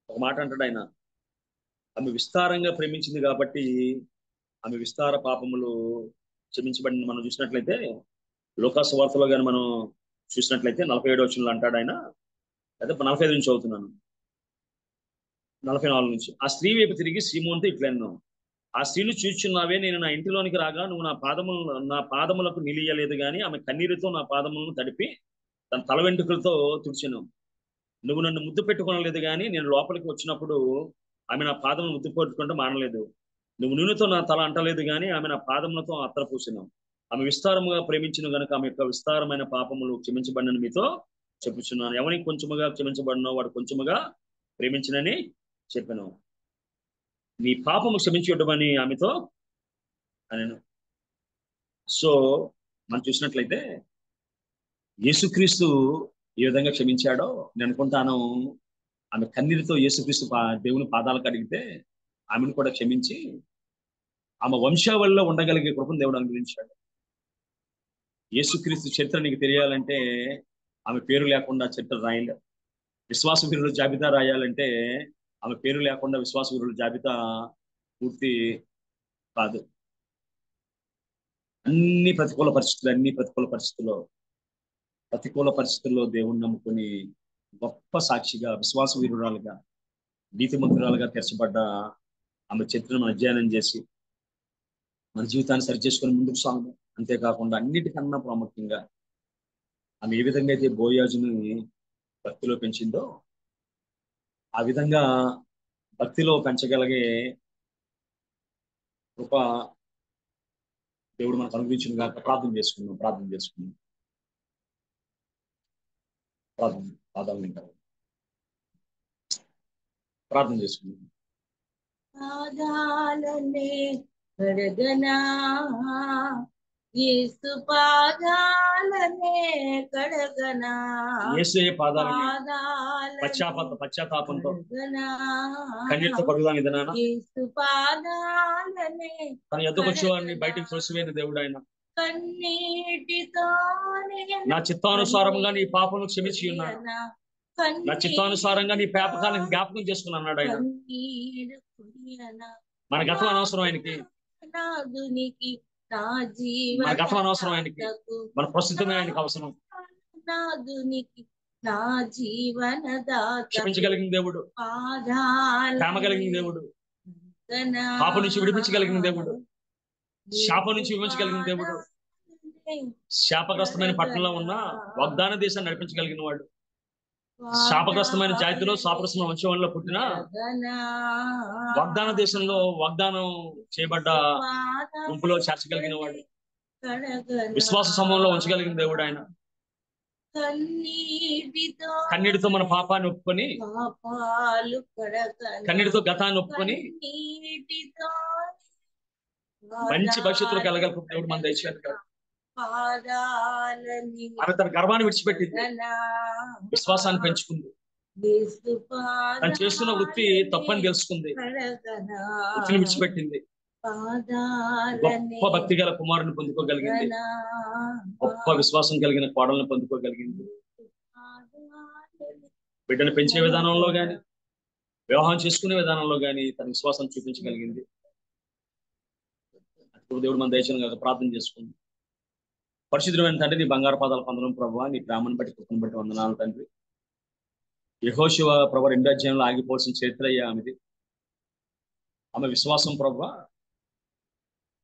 ఒక మాట అంటాడు ఆయన, ఆమె విస్తారంగా ప్రేమించింది కాబట్టి ఆమె విస్తార పాపములు క్షమించబడింది. మనం చూసినట్లయితే లోకాసు వార్తలో కానీ మనం చూసినట్లయితే 47వ వచనంలో అంటాడు ఆయన, అదే 45 నుంచి చదువుతున్నాను, 44 నుంచి. ఆ స్త్రీ వైపు తిరిగి సీమోనుతో ఇట్లన్నాను, ఆ స్త్రీని చూచున్నావే, నేను నా ఇంటిలోనికి రాగా నువ్వు నా పాదములకు నిలియలేదు, కానీ ఆమె కన్నీరుతో నా పాదములను తడిపి తన తల వెంట్రుకలతో తుడిచెను. నువ్వు నన్ను ముద్దు పెట్టుకోనలేదు, కానీ నేను లోపలికి వచ్చినప్పుడు ఆమె నా పాదమును ముద్దు పెట్టుకుంటూ మానలేదు. నువ్వు నూనెతో నా తల అంటలేదు, కానీ ఆమె నా పాదములతో అత్తర పూసినావు. ఆమె విస్తారముగా ప్రేమించిన గనుక ఆమె యొక్క విస్తారమైన పాపములు క్షమించబడిన మీతో చెప్పుచున్నాను. ఎవరికి కొంచెముగా క్షమించబడినో వాడు కొంచెముగా ప్రేమించినని చెప్పాను. నీ పాపము క్షమించి ఉండమని ఆమెతో అనెను. సో మనం చూసినట్లయితే యేసుక్రీస్తు ఏ విధంగా క్షమించాడో నేను అనుకుంటాను, ఆమె కన్నీరుతో యేసుక్రీస్తు దేవుని పాదాలకు అడిగితే ఆమెను కూడా క్షమించి ఆమె వంశావళిలో ఉండగలిగే కృపను దేవుడు అనుగ్రహించాడు. యేసుక్రీస్తు చరిత్ర నీకు తెలియాలంటే ఆమె పేరు లేకుండా చరిత్ర రాయలేదు. విశ్వాస వీరుల జాబితా రాయాలంటే ఆమె పేరు లేకుండా విశ్వాస వీరుల జాబితా పూర్తి కాదు. అన్ని ప్రతికూల పరిస్థితుల్లో దేవుణ్ణి నమ్ముకొని గొప్ప సాక్షిగా, విశ్వాస వీరురాలుగా, నీతిమంతురాలుగా తెరచబడ్డ ఆమె చరిత్రను మనం అధ్యయనం చేసి మన జీవితాన్ని సరిచేసుకొని ముందుకు సాగు. అంతేకాకుండా అన్నిటికన్నా ప్రాముఖ్యంగా ఆమె ఏ విధంగా అయితే బోయాజుని భక్తిలో పెంచిందో ఆ విధంగా భక్తిలో పెంచగలిగే కృప దేవుడు మనకు అనుగ్రహించిన కాక ప్రార్థన చేసుకున్నాం. ప్రార్థన చేసుకున్నాం. పాదాలనే కడగనా, యేసు పాదాలనే కడగనా, యేసయ్య పాదాలనే పశ్చాత్తాపంతో కన్నీటితో పరుగుదాం విధానాన యేసు పాదాలనే తన ఎద్దకు వచ్చేవాడిని బయటికి తోసివేయని దేవుడు ఆయన. కన్నీటితో నా చిత్తానుసారంగా నీ పాపను క్షమించి ఉన్నాడు, నా చిత్తానుసారంగా నీ పాపకాలను జ్ఞాపకం చేసుకుని అన్నాడు ఆయన. మన గతం అనవసరం ఆయనకి, మన గతం అనవసరం ఆయనకి, మన ప్రస్తుతమే ఆయనకు అవసరం. క్షమించగలిగిన దేవుడు, ప్రేమ కలిగిన దేవుడు, పాపం నుంచి విడిపించగలిగిన దేవుడు, శాపం నుంచి విమర్శించగలిగిన దేవుడు, శాపగ్రస్తమైన పట్టణంలో ఉన్న వాగ్దాన దేశాన్ని నడిపించగలిగిన వాడు, శాపగ్రస్తమైన జాతిలో శాపగ్రస్తమైన వంశంలో పుట్టిన వాగ్దాన దేశంలో వాగ్దానం చేయబడ్డ గుంపులో చేర్చగలిగిన వాడు, విశ్వాస సమూహంలో ఉంచగలిగిన దేవుడు ఆయన. కన్నీటితో మన పాపాన్ని ఒప్పుకొని, కన్నీటితో గతాన్ని ఒప్పుకొని మంచి భవిష్యత్తులో కలగల దేవుడు మన దయచేయగలడు. ఆమె తన గర్వాన్ని విడిచిపెట్టింది, విశ్వాసాన్ని పెంచుకుంది, తను చేస్తున్న వృత్తి తప్పని తెలుసుకుంది, వృత్తిని విడిచిపెట్టింది, గొప్ప భక్తి గల కుమారుని పొందుకోగలిగింది, గొప్ప విశ్వాసం కలిగిన కోడలను పొందుకోగలిగింది. బిడ్డను పెంచే విధానంలో గాని, వివాహం చేసుకునే విధానంలో గాని తన విశ్వాసం చూపించగలిగింది. దేవుడు మన దయచేయను కాక ప్రార్థన చేసుకుంది. పరిశుద్ధమైన తండ్రి, నీ బంగారు పాదాలు పొందడం ప్రభువా, నీ ప్రేమను బట్టి కృపను బట్టి వందనాలు తండ్రి. యెహోషువ ప్రభు 2వ అధ్యాయంలో ఆగిపోవాల్సిన చరిత్ర అయ్యా ఆమెది. ఆమె విశ్వాసం ప్రభువా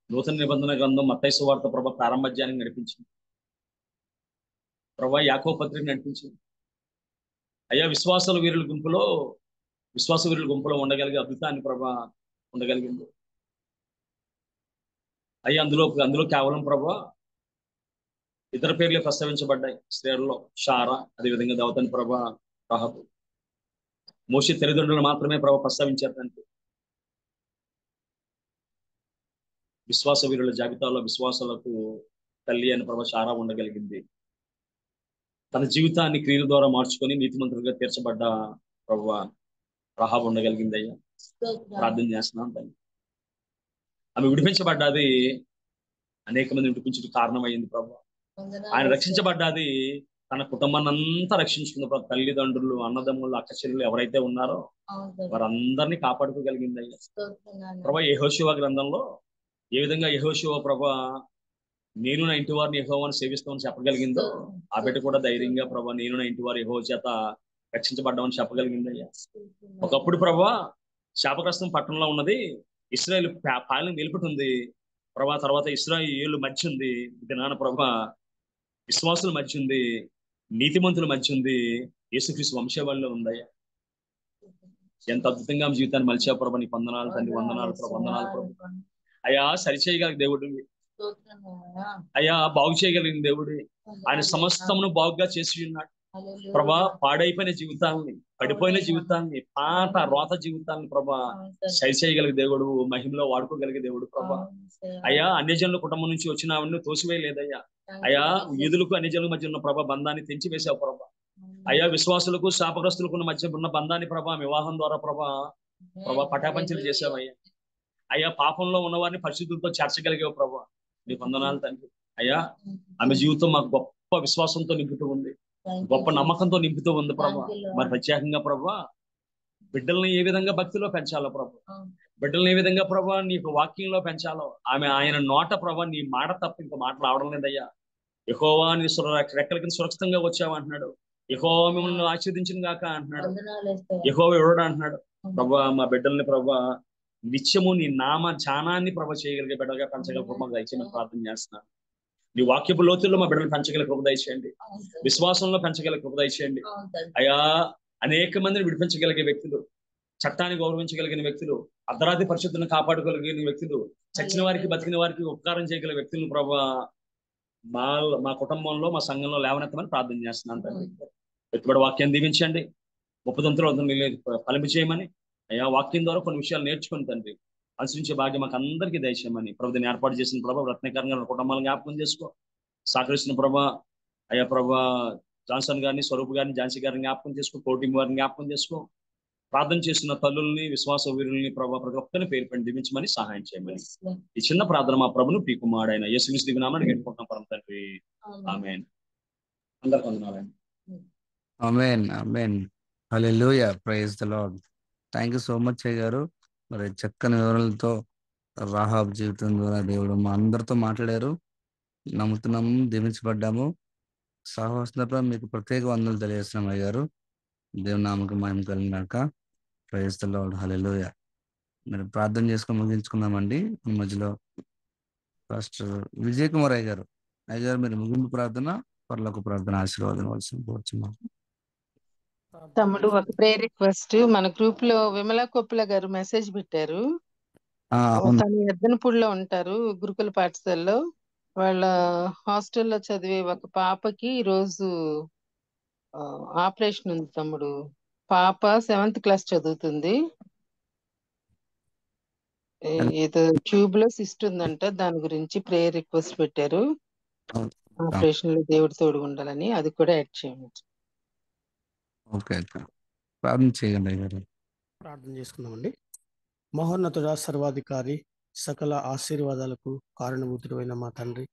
నూతన నిబంధన గ్రంథం మత్తయి సువార్త ప్రభు ప్రారంభ అధ్యాయాన్ని నడిపించింది. ప్రభు యాకోబు పత్రిక నడిపించింది. అయ్యా విశ్వాస వీరుల గుంపులో ఉండగలిగే అద్భుతాన్ని ప్రభు ఉండగలిగింది. అయ్యా అందులో కేవలం ప్రభు ఇతర పేర్లే ప్రస్తావించబడ్డాయి. స్త్రీలలో షారా, అదేవిధంగా దవతని ప్రభ రాహబు, మోషే తల్లిదండ్రులు మాత్రమే ప్రభ ప్రస్తావించారంటే విశ్వాస వీరుల జాబితాలో విశ్వాసాలకు తల్లి అని ప్రభ షారా ఉండగలిగింది. తన జీవితాన్ని క్రియల ద్వారా మార్చుకొని నీతిమంతులుగా తీర్చబడ్డ ప్రభు రాహబు ఉండగలిగింది. అయ్యా ప్రార్థన చేస్తున్నాం తల్లి. ఆమె విడిపించబడ్డది అనేక మంది విడిపించడానికి కారణమైంది ప్రభు. ఆయన రక్షించబడ్డది తన కుటుంబాన్ని అంతా రక్షించుకున్న ప్రభు. తల్లిదండ్రులు, అన్నదమ్ములు, అక్క చెల్లెలు ఎవరైతే ఉన్నారో వారందరినీ కాపాడుకోగలిగింది అయ్యా ప్రభు. యెహోషువ గ్రంథంలో ఏ విధంగా యెహోషువ ప్రభు నేను నా ఇంటి వారిని యెహోవాను సేవిస్తామని చెప్పగలిగిందో ఆ బిడ్డ కూడా ధైర్యంగా ప్రభు నేను నా ఇంటి వారు యెహోవా చేత రక్షించబడ్డామని చెప్పగలిగింది అయ్యా. ఒకప్పుడు ప్రభు శాపగ్రస్తం పట్టణంలో ఉన్నది ఇశ్రాయేలు పాలన నిలుపుతుంది ప్రభా. తర్వాత ఇశ్రాయేలు మధ్య ఉంది, దినాన ప్రభా విశ్వాసుల మధ్య ఉంది, నీతిమంతుల మధ్య ఉంది, యేసుక్రీస్తు వంశావళిలో ఉందయ్యా. ఎంత అద్భుతంగా జీవితాన్ని మలిచా ప్రభా. నీ వందనాలు తండ్రి, వందనాలు ప్రభు, వందనాలు ప్రభు. అయ్యా సరిచేయగలిగిన దేవుడు, అయ్యా బాగు చేయగలిగిన దేవుడు, ఆయన సమస్తమును బాగుగా చేసి ఉన్నాడు. ప్రభా పాడైపోయిన జీవితాలని, పడిపోయిన జీవితాలని, పాత రోత జీవితాలని ప్రభా సరి చేయగలిగే దేవుడు, మహిమలో వాడుకోగలిగే దేవుడు ప్రభా. అయ్యా అన్యజనుల కుటుంబం నుంచి వచ్చిన ఆవిడని తోసివేయలేదయ్యా. అయ్యా యూదులకు అన్యజనుల మధ్య ఉన్న ప్రభా బంధాన్ని తెంచి వేసావు ప్రభా. అయ్యా విశ్వాసులకు శాపగ్రస్తులకు మధ్య ఉన్న బంధాన్ని ప్రభా వివాహం ద్వారా ప్రభా పటాపంచలు చేసావయ్యా. అయ్యా పాపంలో ఉన్న వారిని పరిశుద్ధులతో చేర్చగలిగావు ప్రభా. నీ వందనాలు తండ్రి. అయ్యా ఆమె జీవితం మాకు గొప్ప విశ్వాసంతో నింపుతూ ఉంది, గొప్ప నమ్మకంతో నింపుతూ ఉంది ప్రభా. మరి ప్రత్యేకంగా ప్రభా బిడ్డల్ని ఏ విధంగా భక్తిలో పెంచాలో ప్రభా, బిడ్డల్ని ఏ విధంగా ప్రభా నీకు వాక్యంలో పెంచాలో, ఆయన నోట ప్రభా నీ మాట తప్ప ఇంకో మాట రావడం లేదయ్యా. యెహోవా నీ రెక్కల కింద సురక్షితంగా వచ్చావు అంటున్నాడు. యెహోవా మిమ్మల్ని ఆశీర్వదించిన గాక అంటున్నాడు. యెహోవా ఎవడు అంటున్నాడు. ప్రభా మా బిడ్డల్ని ప్రభా నిత్యము నీ నామ ధ్యానాన్ని ప్రభ చేయగలిగే బిడ్డగా పెంచగల కృప దయచేయమని ప్రార్థన చేస్తున్నాను. నీ వాక్యపు లోతుల్లో మా బిడ్డలు పెంచగల కృప దయచేయండి, విశ్వాసంలో పెంచగల కృప దయచేయండి. అయ్యా అనేక మందిని విడిపించగలిగే వ్యక్తులు, చట్టాన్ని గౌరవించగలిగిన వ్యక్తులు, అర్ధరాత్రి పరిశుద్ధులను కాపాడుకోగలిగిన వ్యక్తులు, చచ్చిన వారికి బతికిన వారికి ఉపకారం చేయగల వ్యక్తులను ప్రభా మా కుటుంబంలో మా సంఘంలో లేవనెత్తమని ప్రార్థన చేస్తున్నాను తండ్రి. పెట్టుబడి వాక్యం దీవించండి, ఉపదంతులు ఫలింపు చేయమని, అయ్యా వాక్యం ద్వారా కొన్ని విషయాలు నేర్చుకుని తండ్రి అనుసరించే భాగ్యం మాకు అందరికీ దయచేయమని ప్రభుత్వం ఏర్పాటు చేసిన ప్రభావ రత్నకరంగా కుటుంబాలను జ్ఞాపకం చేసుకో. సహకరిస్తున్న ప్రభా అయ్యా ప్రభా జాన్సన్ గారిని, స్వరూప్ గారిని, ఝాన్సీ గారిని జ్ఞాపకం చేసుకో, కోటి వారిని జ్ఞాపకం చేసుకో. ప్రార్థన చేస్తున్న తల్లుల్ని, విశ్వాస వీరుల్ని ప్రభా ప్రతి ఒక్కరిని పేరు పెట్టి దీవించమని సహాయం చేయమని ఈ చిన్న ప్రార్థన మా ప్రభును పీకుమాడైన యేసుక్రీస్తు దివ్యనామమున వేడుకుంటున్నాం పరమ తండ్రి. ఆమేన్. అందరికీ వందనాలండి. ఆమేన్ ఆమేన్. హల్లెలూయా. Praise the Lord. Thank you so much అయ్య గారు. మరి చక్కని వివరాలతో రాహాబ్ జీవితం ద్వారా దేవుడు మా అందరితో మాట్లాడారు. నమ్ముతున్నాము, దీవించబడ్డాము. సహవాసంతో మీకు ప్రత్యేక వందనలు తెలియజేస్తున్నాం అయ్య గారు. దేవుని నామముకు మహిమ కలిగినాక. Praise the Lord. హల్లెలూయా. మరి ప్రార్థన చేసుకొని ముగించుకుందామండి. ఈ మధ్యలో పాస్టర్ విజయ్ కుమార్ అయ్య గారు మీరు ముగింపు ప్రార్థన, పరలోక ప్రార్థన ఆశీర్వాదం కోరుచున్నాం. తమ్ముడు ఒక ప్రేయర్ రిక్వెస్ట్. మన గ్రూప్ లో విమలా కొప్పుల గారు మెసేజ్ పెట్టారు. అవును. తను ఎద్దనపూడిలో ఉంటారు, గురుకుల పాఠశాలలో. వాళ్ళ హాస్టల్లో చదివే ఒక పాపకి ఈ రోజు ఆపరేషన్ ఉంది తమ్ముడు. పాప 7th క్లాస్ చదువుతుంది. ఏదో ట్యూబ్ లో సిస్ట్ ఉందంట, దాని గురించి ప్రేయర్ రిక్వెస్ట్ పెట్టారు. ఆపరేషన్ లో దేవుడి తోడు ఉండాలని, అది కూడా యాడ్ చేయండి. ఓకే, ప్రార్థన చేయండి అయ్యారు. ప్రార్థన చేసుకుందామండి. మహోన్నతుడ, సర్వాధికారి, సకల ఆశీర్వాదాలకు కారణభూతుడు అయిన మా తండ్రి,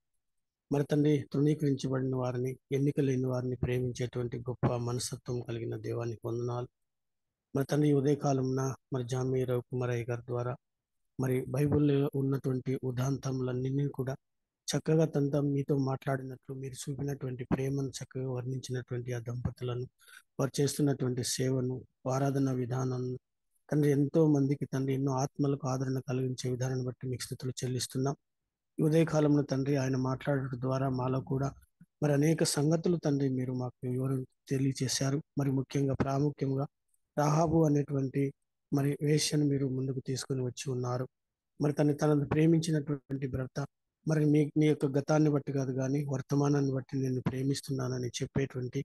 మరి తండ్రి తృణీకరించబడిన వారిని, ఎన్నిక లేని వారిని ప్రేమించేటువంటి గొప్ప మనస్తత్వం కలిగిన దేవానికి వందనాలు. మరి తండ్రి ఉదయకాలంన మరి జామీ రవికుమార్ అయ్య గారి ద్వారా మరి బైబిల్లో ఉన్నటువంటి ఉదాంతములన్నీ కూడా చక్కగా తంతా మీతో మాట్లాడినట్లు మీరు చూపినటువంటి ప్రేమను చక్కగా వర్ణించినటువంటి ఆ దంపతులను, వారు చేస్తున్నటువంటి సేవను, ఆరాధన విధానాన్ని తండ్రి ఎంతో మందికి తండ్రి ఎన్నో ఆత్మలకు ఆదరణ కలిగించే విధానాన్ని బట్టి మీకు స్తుతులు చెల్లిస్తున్నాం. ఈ ఉదయకాలంలో తండ్రి ఆయన మాట్లాడటం ద్వారా మాలో కూడా మరి అనేక సంగతులు తండ్రి మీరు మాకు వివరం తెలియజేశారు. మరి ముఖ్యంగా ప్రాముఖ్యంగా రాహాబు అనేటువంటి మరి వేశ్యను మీరు ముందుకు తీసుకుని వచ్చి ఉన్నారు. మరి తనను ప్రేమించినటువంటి భర్త మరి నీ యొక్క గతాన్ని బట్టి కాదు కానీ వర్తమానాన్ని బట్టి నేను ప్రేమిస్తున్నానని చెప్పేటువంటి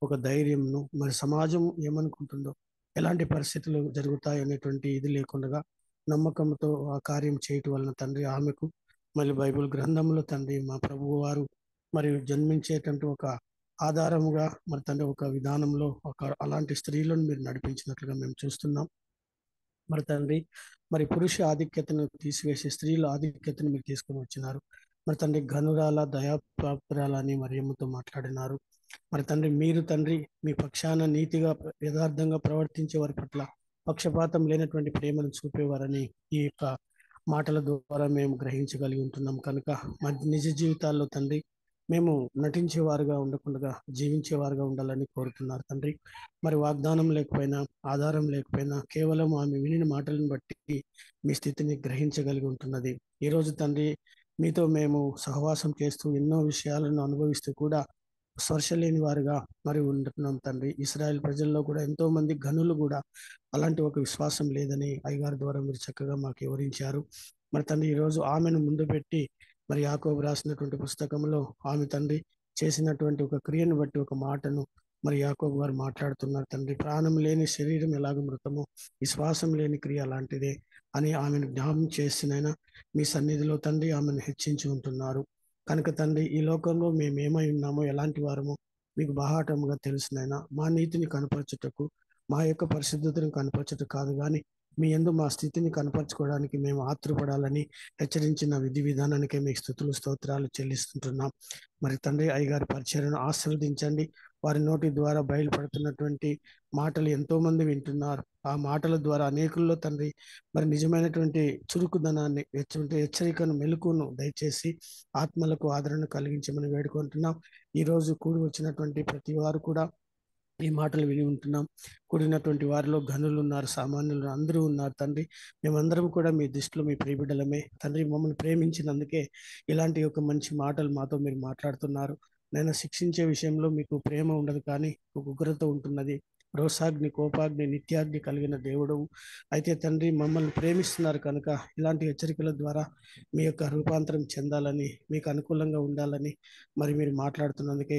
ఒక ధైర్యంను, మరి సమాజం ఏమనుకుంటుందో, ఎలాంటి పరిస్థితులు జరుగుతాయి అనేటువంటి ఇది లేకుండా నమ్మకంతో ఆ కార్యం చేయటం వలన తండ్రి ఆమెకు మళ్ళీ బైబిల్ గ్రంథంలో తండ్రి మా ప్రభువు వారు మరి జన్మించేటువంటి ఒక ఆధారముగా మరి తండ్రి ఒక విధానంలో అలాంటి స్త్రీలను మీరు నడిపించినట్లుగా మేము చూస్తున్నాం. మరి తండ్రి మరి పురుష ఆధిక్యతను తీసివేసి స్త్రీల ఆధిక్యతను మీరు తీసుకొని వచ్చినారు. మరి తండ్రి ఘనురాల దయాప్రాప్తురాల అని మరియమ్మతో మాట్లాడినారు. మరి తండ్రి మీరు తండ్రి మీ పక్షాన నీతిగా యథార్థంగా ప్రవర్తించే వారి పట్ల పక్షపాతం లేనటువంటి ప్రేమను చూపేవారని ఈ యొక్క మాటల ద్వారా మేము గ్రహించగలిగి ఉంటున్నాం. కనుక మా నిజ జీవితాల్లో తండ్రి మేము నటించేవారుగా ఉండకుండా జీవించేవారుగా ఉండాలని కోరుతున్నారు తండ్రి. మరి వాగ్దానం లేకపోయినా, ఆధారం లేకపోయినా, కేవలం ఆమె వినిన మాటలను బట్టి మీ స్థితిని గ్రహించగలిగి ఉంటున్నది. ఈరోజు తండ్రి మీతో మేము సహవాసం చేస్తూ ఎన్నో విషయాలను అనుభవిస్తూ కూడా స్పర్శ లేని వారుగా మరి ఉంటున్నాం తండ్రి. ఇశ్రాయేల్ ప్రజల్లో కూడా ఎంతో మంది ఘనులు కూడా అలాంటి ఒక విశ్వాసం లేదని అయ్యగారి ద్వారా మీరు చక్కగా మాకు వివరించారు. మరి తండ్రి ఈరోజు ఆమెను ముందు పెట్టి మరి యాకోబు రాసినటువంటి పుస్తకంలో ఆమె తండ్రి చేసినటువంటి ఒక క్రియను బట్టి, ఒక మాటను మరి యాకోబు గారు మాట్లాడుతున్నారు తండ్రి. ప్రాణం లేని శరీరం ఎలాగ మృతమో విశ్వాసం లేని క్రియ లాంటిదే అని ఆమెను జ్ఞాపం చేసినైనా మీ సన్నిధిలో తండ్రి ఆమెను హెచ్చించి ఉంటున్నారు. కనుక తండ్రి, ఈ లోకంలో మేము ఏమై ఉన్నామో, ఎలాంటి వారమో మీకు బాహాటముగా తెలుసునైనా మా నీతిని కనపరచుటకు, మా యొక్క పరిశుద్ధతను కనపరచుట కాదు కానీ మీ యందు మా స్థితిని కనపరచుకోవడానికి మేము ఆతృపడాలని హెచ్చరించిన విధి విధానానికే మీకు స్తుతులు స్తోత్రాలు చెల్లిస్తుంటున్నాం. మరి తండ్రి, అయ్యగారి పరిచర్యను ఆశీర్వదించండి. వారి నోటి ద్వారా బయలుపడుతున్నటువంటి మాటలు ఎంతో మంది వింటున్నారు. ఆ మాటల ద్వారా అనేకుల్లో తండ్రి మరి నిజమైనటువంటి చురుకుదనాన్ని, హెచ్చరికను, మెలకును దయచేసి ఆత్మలకు ఆదరణ కలిగించమని వేడుకుంటున్నాం. ఈ రోజు కూడి వచ్చినటువంటి ప్రతి వారు కూడా ఈ మాటలు విని ఉంటున్నాం. కూడినటువంటి వారిలో ఘనులు ఉన్నారు, సామాన్యులు అందరూ ఉన్నారు తండ్రి. మేమందరం కూడా మీ దృష్టిలో మీ ప్రియబిడ్డలమే తండ్రి. మమ్మల్ని ప్రేమించినందుకే ఇలాంటి ఒక మంచి మాటలు మాతో మీరు మాట్లాడుతున్నారు. నేను శిక్షించే విషయంలో మీకు ప్రేమ ఉండదు, కానీ ఒక ఉగ్రత ఉంటున్నది. రోషాగ్ని, కోపాగ్ని, నిత్యాగ్ని కలిగిన దేవుడు అయితే తండ్రి, మమ్మల్ని ప్రేమిస్తున్నారు కనుక ఇలాంటి హెచ్చరికల ద్వారా మీ యొక్క రూపాంతరం చెందాలని, మీకు అనుకూలంగా ఉండాలని మరి మీరు మాట్లాడుతున్నందుకే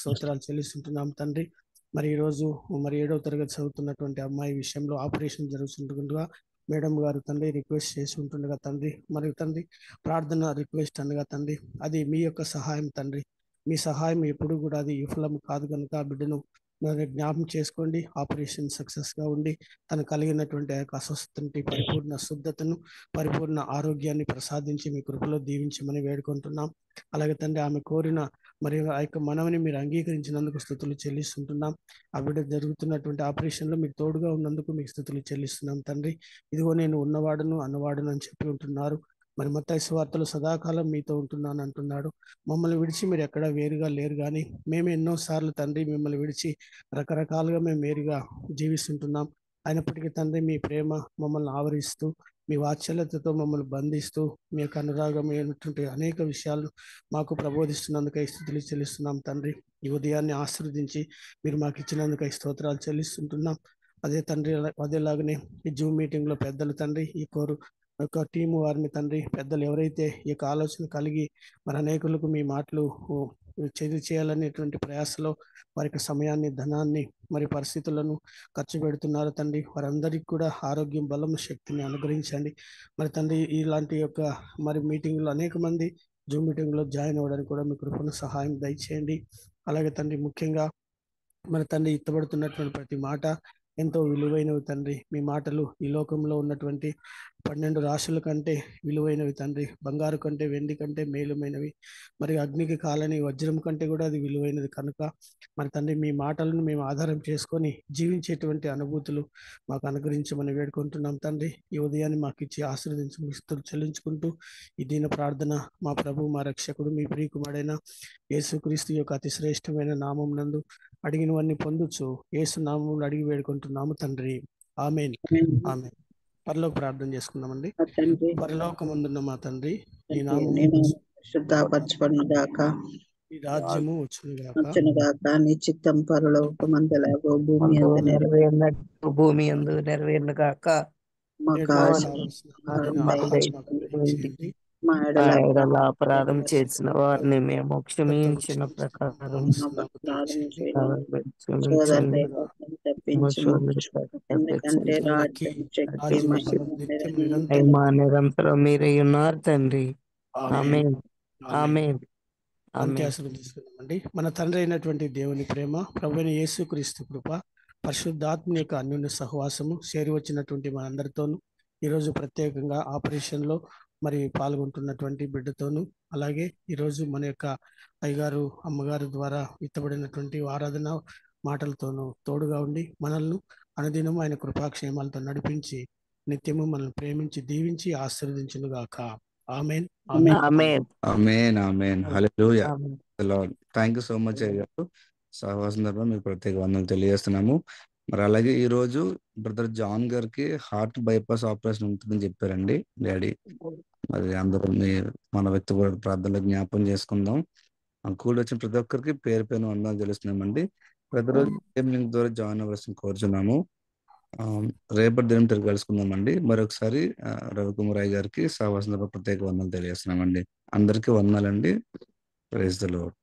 స్తోత్రాలు చెల్లిస్తుంటున్నాం తండ్రి. మరి ఈరోజు మరి 7వ తరగతి చదువుతున్నటువంటి అమ్మాయి విషయంలో ఆపరేషన్ జరుగుతుండగా మేడం గారు తండ్రి రిక్వెస్ట్ చేసి ఉంటుండగా తండ్రి, మరి తండ్రి ప్రార్థన రిక్వెస్ట్ అనగా తండ్రి, అది మీ యొక్క సహాయం తండ్రి. మీ సహాయం ఎప్పుడు కూడా అది విఫలం కాదు కనుక ఆ బిడ్డను మరి జ్ఞాపం చేసుకోండి. ఆపరేషన్ సక్సెస్గా ఉండి తను కలిగినటువంటి ఆ యొక్క అస్వస్థతని పరిపూర్ణ శుద్ధతను, పరిపూర్ణ ఆరోగ్యాన్ని ప్రసాదించి మీ కృపలో దీవించమని వేడుకుంటున్నాం. అలాగే తండ్రి, ఆమె కోరిన మరి ఆ యొక్క మనవిని మీరు అంగీకరించినందుకు స్తుతులు చెల్లిస్తుంటున్నాం. ఆ బిడ్డ జరుగుతున్నటువంటి ఆపరేషన్లో మీరు తోడుగా ఉన్నందుకు మీకు స్తుతులు చెల్లిస్తున్నాం తండ్రి. ఇదిగో నేను ఉన్నవాడును అన్నవాడును అని చెప్పి ఉంటున్నారు. మరి మత్తయి సువార్తలో సదాకాలం మీతో ఉంటున్నాను అంటున్నాడు. మమ్మల్ని విడిచి మీరు ఎక్కడా వేరుగా లేరు, కానీ మేము ఎన్నోసార్లు తండ్రి మిమ్మల్ని విడిచి రకరకాలుగా మేము వేరుగా జీవిస్తుంటున్నాం. అయినప్పటికీ తండ్రి, మీ ప్రేమ మమ్మల్ని ఆవరిస్తూ, మీ వాత్సల్యతతో మమ్మల్ని బంధిస్తూ, మీ యొక్క అనురాగమైనటువంటి అనేక విషయాలు మాకు ప్రబోధిస్తున్నందుకై స్తుతులు చెల్లిస్తున్నాం తండ్రి. ఈ ఉదయాన్ని ఆశీర్వదించి మీరు మాకు ఇచ్చినందుకై స్తోత్రాలు చెల్లిస్తుంటున్నాం. అదే తండ్రి, అదేలాగనే ఈ జూమ్ మీటింగ్లో పెద్దలు తండ్రి, ఈ కోరు యొక్క టీము వారిని తండ్రి, పెద్దలు ఎవరైతే ఈ యొక్క ఆలోచన కలిగి మరి అనేకులకు మీ మాటలు చదివి చేయాలనేటువంటి ప్రయాసలో వారికి సమయాన్ని, ధనాన్ని, మరి పరిస్థితులను ఖర్చు పెడుతున్నారు తండ్రి. వారందరికీ కూడా ఆరోగ్యం, బలం, శక్తిని అనుగ్రహించండి. మరి తండ్రి, ఇలాంటి యొక్క మరి మీటింగ్లో అనేక మంది జూమ్ మీటింగ్లో జాయిన్ అవ్వడానికి కూడా మీ కృపను సహాయం దయచేయండి. అలాగే తండ్రి, ముఖ్యంగా మన తండ్రి ఇత్తబడుతున్నటువంటి ప్రతి మాట ఎంతో విలువైనవి తండ్రి. మీ మాటలు ఈ లోకంలో ఉన్నటువంటి 12 రాశుల కంటే విలువైనవి తండ్రి. బంగారు కంటే, వెండి కంటే మేలుమైనవి. మరి అగ్నికి కాలని వజ్రం కంటే కూడా అది విలువైనది కనుక మరి తండ్రి, మీ మాటలను మేము ఆధారం చేసుకొని జీవించేటువంటి అనుభూతులు మాకు అనుగ్రహించమని వేడుకుంటున్నాం తండ్రి. ఈ ఉదయాన్ని మాకు ఇచ్చి ఆశీర్వదించు చెల్లించుకుంటూ ఈ దీన ప్రార్థన మా ప్రభు, మా రక్షకుడు, మీ ప్రియకుమారుడైన యేసుక్రీస్తు యొక్క అతి శ్రేష్టమైన నామం నందు అడిగినవన్నీ పొందుచు యేసు నామములో అడిగి వేడుకుంటున్నాము తండ్రి. ఆమేన్. ఆమేన్. పరలోక ప్రార్థన చేసుకుందామండి. తండ్రి, పరలోకమందున్న మా తండ్రి, నీ తండ్రి, నామము నేను శుద్ధపరచబడిన గాక, నీ రాజ్యము వచ్చును గాక, వచ్చును గాక, నీ చిత్తం పరలోకమందులాగో భూమి అందు నెరవేరినట్టు భూమి యందు నెరవేరిన కాక మాకు నేడు మా మాకు కావలసిన కావలసిన ఆహారం ఆహారం మాకు దయచేయండి. దయచేయండి. మా ఆ ఎడల ఎడల అపరాధం చేసిన వారిని మేము క్షమించిన ప్రకారం అపరాధం క్షమించండి. తప్పించి ఎందుకంటే రాజ్యం, శక్తి, రాజ్యం, మహిమ బలం, నిత్యం నిరంతరం నిరంతరం మా నిరంతరం మీరే ఉన్నారు తండ్రి. ఆమేన్. ఆమేన్. ఆమేన్. అంతే ఆమేన్. ఆశీర్వదిస్తున్నామండి. మన తండ్రి అయినటువంటి దేవుని ప్రేమ, ప్రభువైన యేసుక్రీస్తు కృప, పరిశుద్ధాత్మ యొక్క అన్యోన్య సహవాసము చేరి వచ్చినటువంటి మనందరితోనూ, ఈరోజు ప్రత్యేకంగా ఆపరేషన్లో మరి పాల్గొంటున్నటువంటి బిడ్డతోనూ, అలాగే ఈరోజు మన యొక్క అయ్యగారు, అమ్మగారు ద్వారా ఇత్తబడినటువంటి ఆరాధన మాటలతోనూ తోడుగా ఉండి మనల్ని అనుదినము ఆయన కృపాక్షేమాలతో నడిపించి నిత్యము మనల్ని ప్రేమించి దీవించి ఆశీర్వదించును గాక. ఆమేన్. ఆమేన్. ఆమేన్. ఆమేన్. ఆమేన్. హల్లెలూయా. ఆమేన్. Lord. Thank you so much అయ్యారు. సహవాసం తరపున మీకు ప్రత్యేక వందనలు తెలియజేస్తున్నాము. మరి అలాగే ఈ రోజు బ్రదర్ జాన్ గారికి హార్ట్ బైపాస్ ఆపరేషన్ ఉంటుందని చెప్పారండి డాడీ. మరి అందరూ మన వ్యక్తిగత ప్రార్థనలో జ్ఞాపం చేసుకుందాం. కూడి వచ్చిన ప్రతి ఒక్కరికి పేరు పేరు వందనాలు తెలుస్తున్నామండి. ప్రతిరోజు లింక్ ద్వారా జాయిన్ అవ్వాల్సిన కోరుచున్నాము. రేపటి దినం తిరిగి కలుసుకుందామండి. మరొకసారి రవికుమార్ రాయ్ గారికి సహవాసం తరపున ప్రత్యేక వందనాలు తెలియజేస్తున్నామండి. అందరికీ వందనాలండి. Praise the lord.